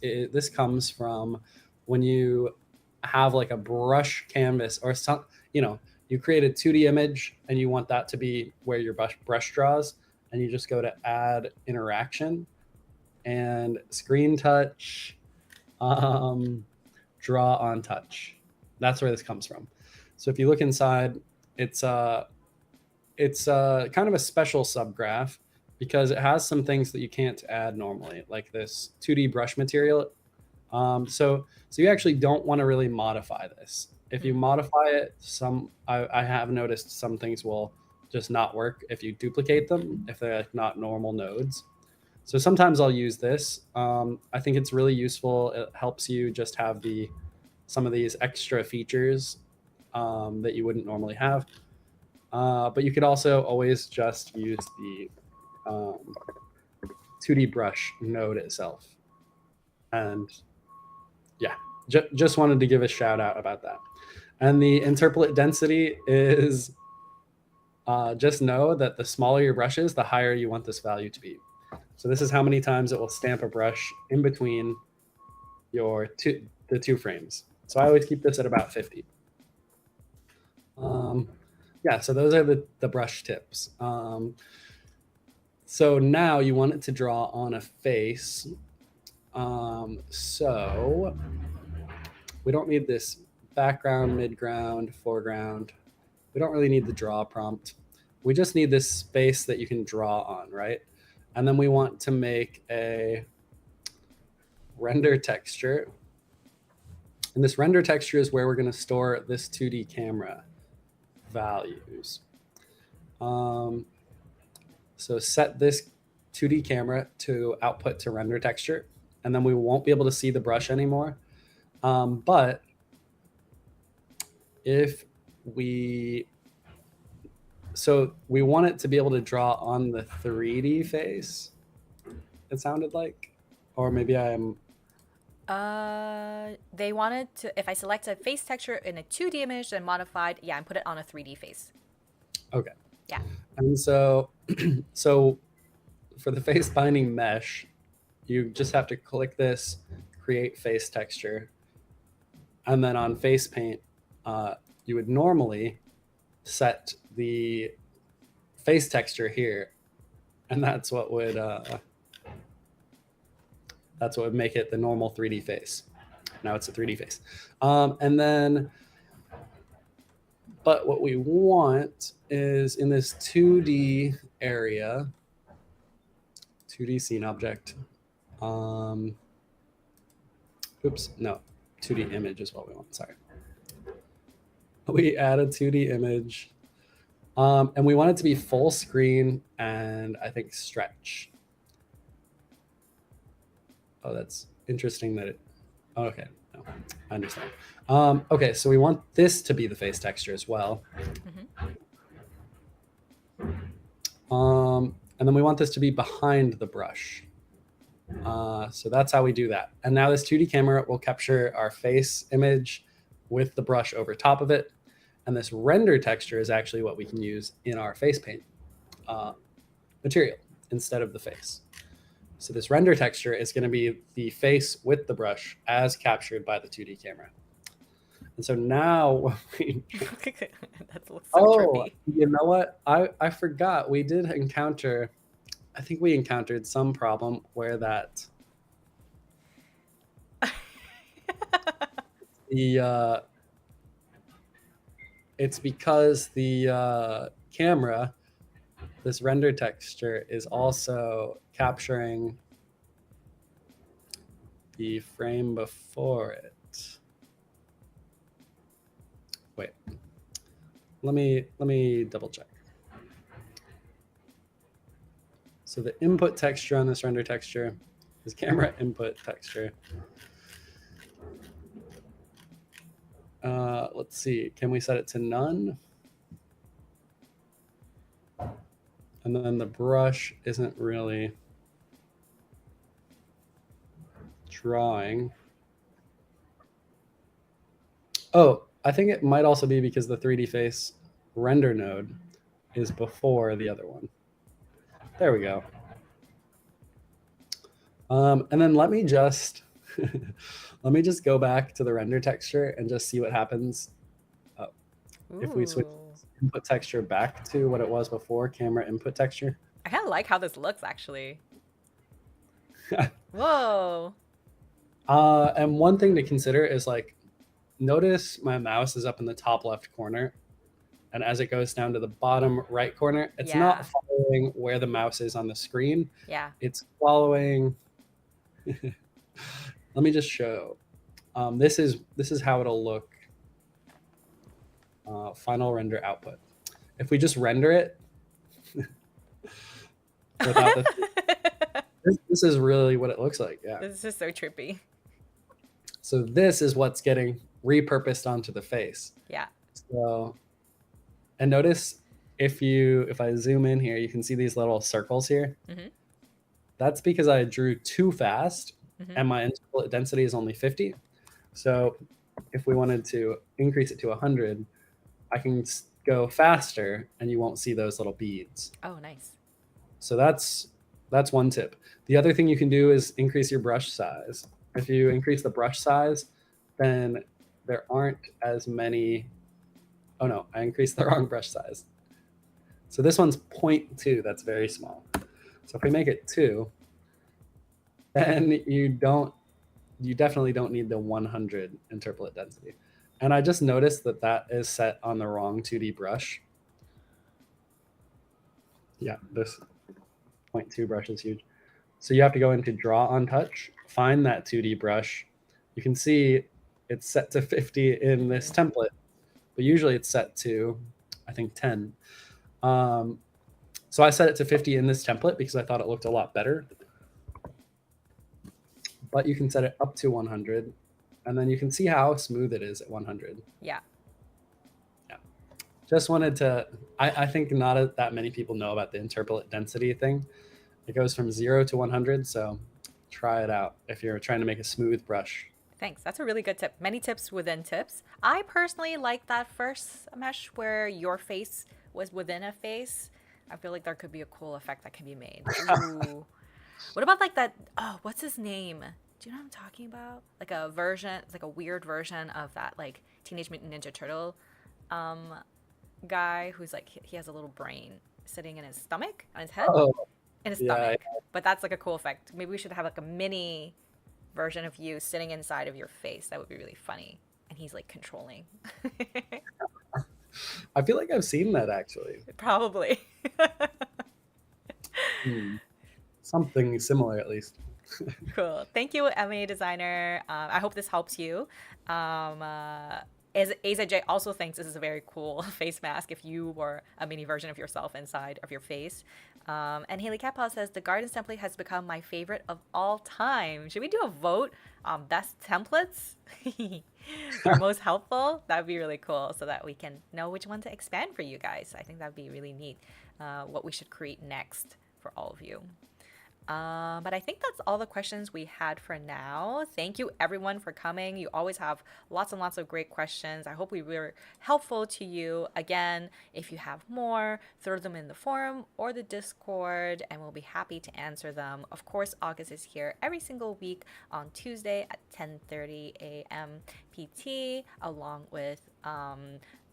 comes from when you have like a brush canvas or some, you create a 2D image and you want that to be where your brush draws, and you just go to add interaction and screen touch, um, draw on touch. That's where this comes from. So if you look inside, it's kind of a special subgraph because it has some things that you can't add normally, like this 2D brush material. So you actually don't want to really modify this. If you Mm. modify it, I have noticed some things will just not work if you duplicate them, if they're like not normal nodes. So sometimes I'll use this. I think it's really useful. It helps you just have some of these extra features that you wouldn't normally have. But you could also always just use the 2D brush node itself. And yeah, just wanted to give a shout out about that. And the interpolate density is just know that the smaller your brush is, the higher you want this value to be. So this is how many times it will stamp a brush in between the two frames. So I always keep this at about 50. Yeah, so those are the brush tips. So now you want it to draw on a face. So we don't need this background, midground, foreground. We don't really need the draw prompt. We just need this space that you can draw on, right? And then we want to make a render texture. And this render texture is where we're going to store this 2D camera values. So set this 2D camera to output to render texture, and then we won't be able to see the brush anymore. But if we want it to be able to draw on the 3D face, it sounded like, or maybe I am. They wanted to, if I select a face texture in a 2D image, then modified, yeah, and put it on a 3D face. Okay. Yeah. And so for the face binding mesh, you just have to click this, create face texture. And then on face paint, you would normally set the face texture here. And that's what would make it the normal 3D face. Now it's a 3D face. And then, but what we want is in this 2D area, 2D scene object. Oops, no, 2D image is what we want. Sorry. We add a 2D image. And we want it to be full screen and I think stretch. Oh, that's interesting that it. Oh, okay, no, I understand. Okay, so we want this to be the face texture as well. Mm-hmm. And then we want this to be behind the brush. So that's how we do that. And now this 2D camera will capture our face image with the brush over top of it. And this render texture is actually what we can use in our face paint material instead of the face. So this render texture is going to be the face with the brush as captured by the 2D camera. And so now That looks so oh, trippy. you know what? I forgot. We did encounter, I think we encountered some problem where that the it's because the camera, this render texture is also capturing the frame before it. Wait, let me double check. So the input texture on this render texture is camera input texture. Let's see, can we set it to none? And then the brush isn't really drawing. Oh, I think it might also be because the 3D face render node is before the other one. There we go. And then let me just go back to the render texture and just see what happens if we switch Ooh. input texture back to what it was before, camera input texture. I kind of like how this looks actually. Whoa. And one thing to consider is like, notice my mouse is up in the top left corner. And as it goes down to the bottom right corner, it's Yeah. not following where the mouse is on the screen. Yeah. It's following. Let me just show. This is how it'll look. Final render output. If we just render it without the, this is really what it looks like. Yeah. This is so trippy. So this is what's getting repurposed onto the face. Yeah. So, and notice if I zoom in here, you can see these little circles here. Mm-hmm. That's because I drew too fast Mm-hmm. and my interpolate density is only 50. So if we wanted to increase it to 100, I can go faster and you won't see those little beads. Oh, nice. So that's one tip. The other thing you can do is increase your brush size. If you increase the brush size, then there aren't as many. Oh no, I increased the wrong brush size. So this one's 0.2, that's very small. So if we make it 2, then you definitely don't need the 100 interpolate density. And I just noticed that that is set on the wrong 2D brush. Yeah, this 0.2 brush is huge. So you have to go into draw on touch, find that 2D brush. You can see it's set to 50 in this template, but usually it's set to, I think, 10. So I set it to 50 in this template because I thought it looked a lot better. But you can set it up to 100, and then you can see how smooth it is at 100. Yeah. Yeah. Just wanted to, I think not that many people know about the interpolate density thing. It goes from 0 to 100, so try it out if you're trying to make a smooth brush. Thanks. That's a really good tip. Many tips within tips. I personally like that first mesh where your face was within a face. I feel like there could be a cool effect that can be made. Ooh. What about like that? Oh, what's his name? Do you know what I'm talking about? Like a version, it's like a weird version of that like Teenage Mutant Ninja Turtle guy who's like he has a little brain sitting in his stomach, on his head, Oh, in his yeah. stomach. But that's like a cool effect. Maybe we should have like a mini version of you sitting inside of your face. That would be really funny. And he's like controlling. I feel like I've seen that actually. Probably. Something similar, at least. Cool. Thank you, M&A designer. I hope this helps you. As AZJ also thinks this is a very cool face mask if you were a mini version of yourself inside of your face. And Haley Kappa says the Gardens template has become my favorite of all time. Should we do a vote on best templates? Or most helpful? That would be really cool so that we can know which one to expand for you guys. I think that would be really neat. What we should create next for all of you. But I think that's all the questions we had for now. Thank you everyone for coming. You always have lots and lots of great questions. I hope we were helpful to you. Again, if you have more, throw them in the forum or the Discord, and we'll be happy to answer them. Of course, August is here every single week on Tuesday at 10:30 a.m. PT, along with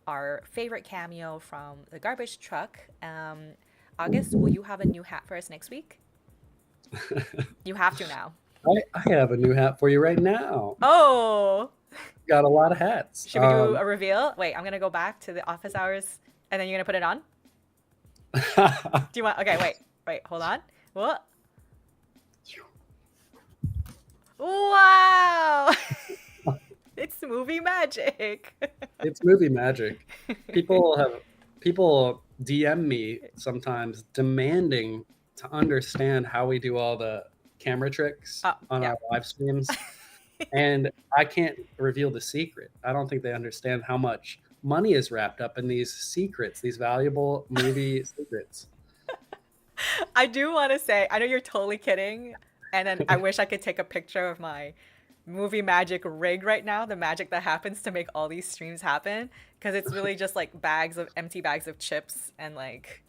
our favorite cameo from the garbage truck. August, will you have a new hat for us next week? You have to now. I have a new hat for you right now. Oh, Got a lot of hats. should we do a reveal? Wait, I'm gonna go back to the office hours and then you're gonna put it on? Do you want? Okay, wait, hold on. What? Wow! It's movie magic. It's movie magic. People DM me sometimes demanding to understand how we do all the camera tricks on our live streams. And I can't reveal the secret. I don't think they understand how much money is wrapped up in these secrets, these valuable movie secrets. I do want to say, I know you're totally kidding, and then I wish I could take a picture of my movie magic rig right now, the magic that happens to make all these streams happen, because it's really just like empty bags of chips and like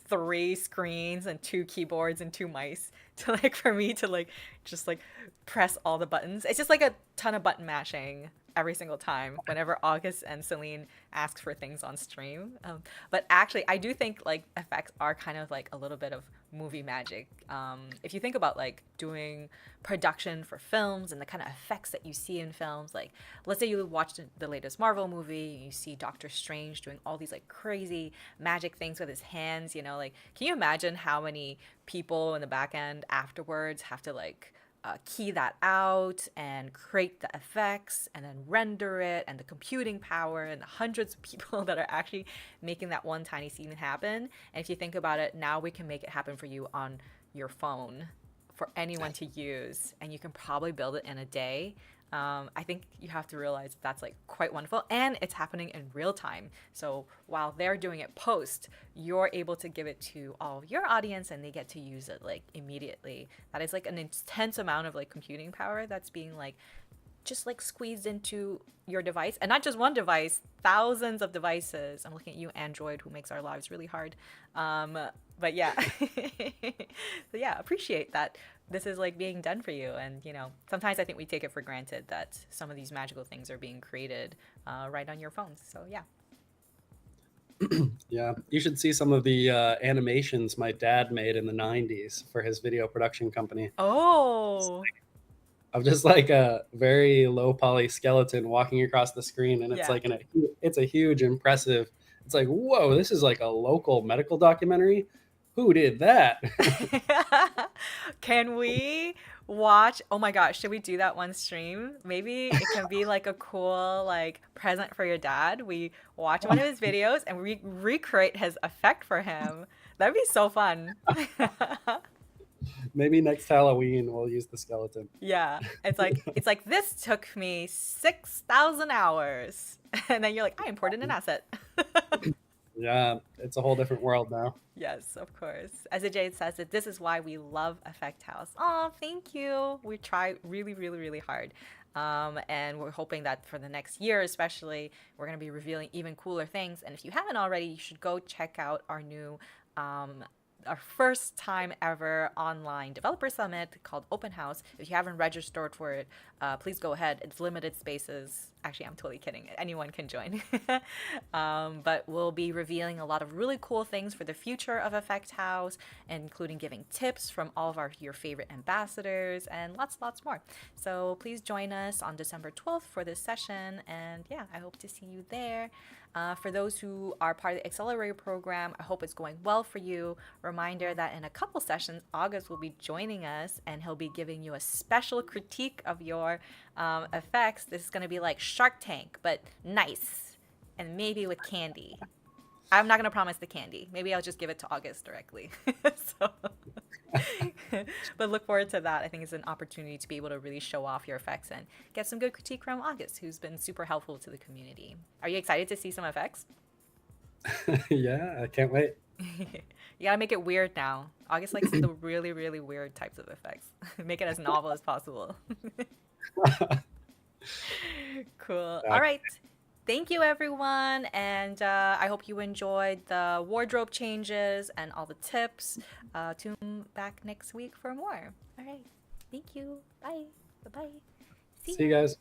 3 screens and 2 keyboards and 2 mice to like for me to like just like press all the buttons. It's just like a ton of button mashing every single time whenever August and Celine asks for things on stream. But actually, I do think like effects are kind of like a little bit of movie magic. If you think about like doing production for films and the kind of effects that you see in films, like let's say you watched the latest Marvel movie and you see Doctor Strange doing all these like crazy magic things with his hands, like can you imagine how many people in the back end afterwards have to like key that out and create the effects and then render it, and the computing power and the hundreds of people that are actually making that one tiny scene happen. And if you think about it, now we can make it happen for you on your phone for anyone to use, and you can probably build it in a day. I think you have to realize that's like quite wonderful, and it's happening in real time. So while they're doing it post, you're able to give it to all of your audience and they get to use it like immediately. That is like an intense amount of like computing power that's being like just like squeezed into your device, and not just one device, thousands of devices. I'm looking at you, Android, who makes our lives really hard. But yeah, so yeah, appreciate that this is like being done for you. And sometimes I think we take it for granted that some of these magical things are being created right on your phones. So yeah. Yeah, you should see some of the animations my dad made in the 90s for his video production company. Oh, Of just like a very low poly skeleton walking across the screen, and it's yeah. like it's a huge, impressive. It's like, whoa, this is like a local medical documentary. Who did that? Can we watch? Oh my gosh, should we do that one stream? Maybe it can be like a cool like present for your dad. We watch one of his videos and we recreate his effect for him. That'd be so fun. Maybe next Halloween we'll use the skeleton. Yeah, it's like this took me 6,000 hours, and then you're like, I imported an asset. Yeah, it's a whole different world now. Yes, of course. As Jade says, that this is why we love Effect House. Oh, thank you. We try really, really, really hard. And we're hoping that for the next year, especially, we're going to be revealing even cooler things. And if you haven't already, you should go check out our new our first time ever online developer summit called Open House. If you haven't registered for it, please go ahead. It's limited spaces. Actually, I'm totally kidding. Anyone can join. But we'll be revealing a lot of really cool things for the future of Effect House, including giving tips from all of your favorite ambassadors and lots more. So please join us on December 12th for this session. And yeah, I hope to see you there. For those who are part of the Accelerator program, I hope it's going well for you. Reminder that in a couple sessions, August will be joining us and he'll be giving you a special critique of your effects. This is going to be like Shark Tank, but nice, and maybe with candy. I'm not going to promise the candy. Maybe I'll just give it to August directly. But look forward to that. I think it's an opportunity to be able to really show off your effects and get some good critique from August, who's been super helpful to the community. Are you excited to see some effects? Yeah, I can't wait. You gotta make it weird now. August likes the really, really weird types of effects. Make it as novel as possible. Cool. All Exactly. right. Thank you, everyone. And I hope you enjoyed the wardrobe changes and all the tips. Tune back next week for more. All right. Thank you. Bye. Bye bye. See See you ya. guys.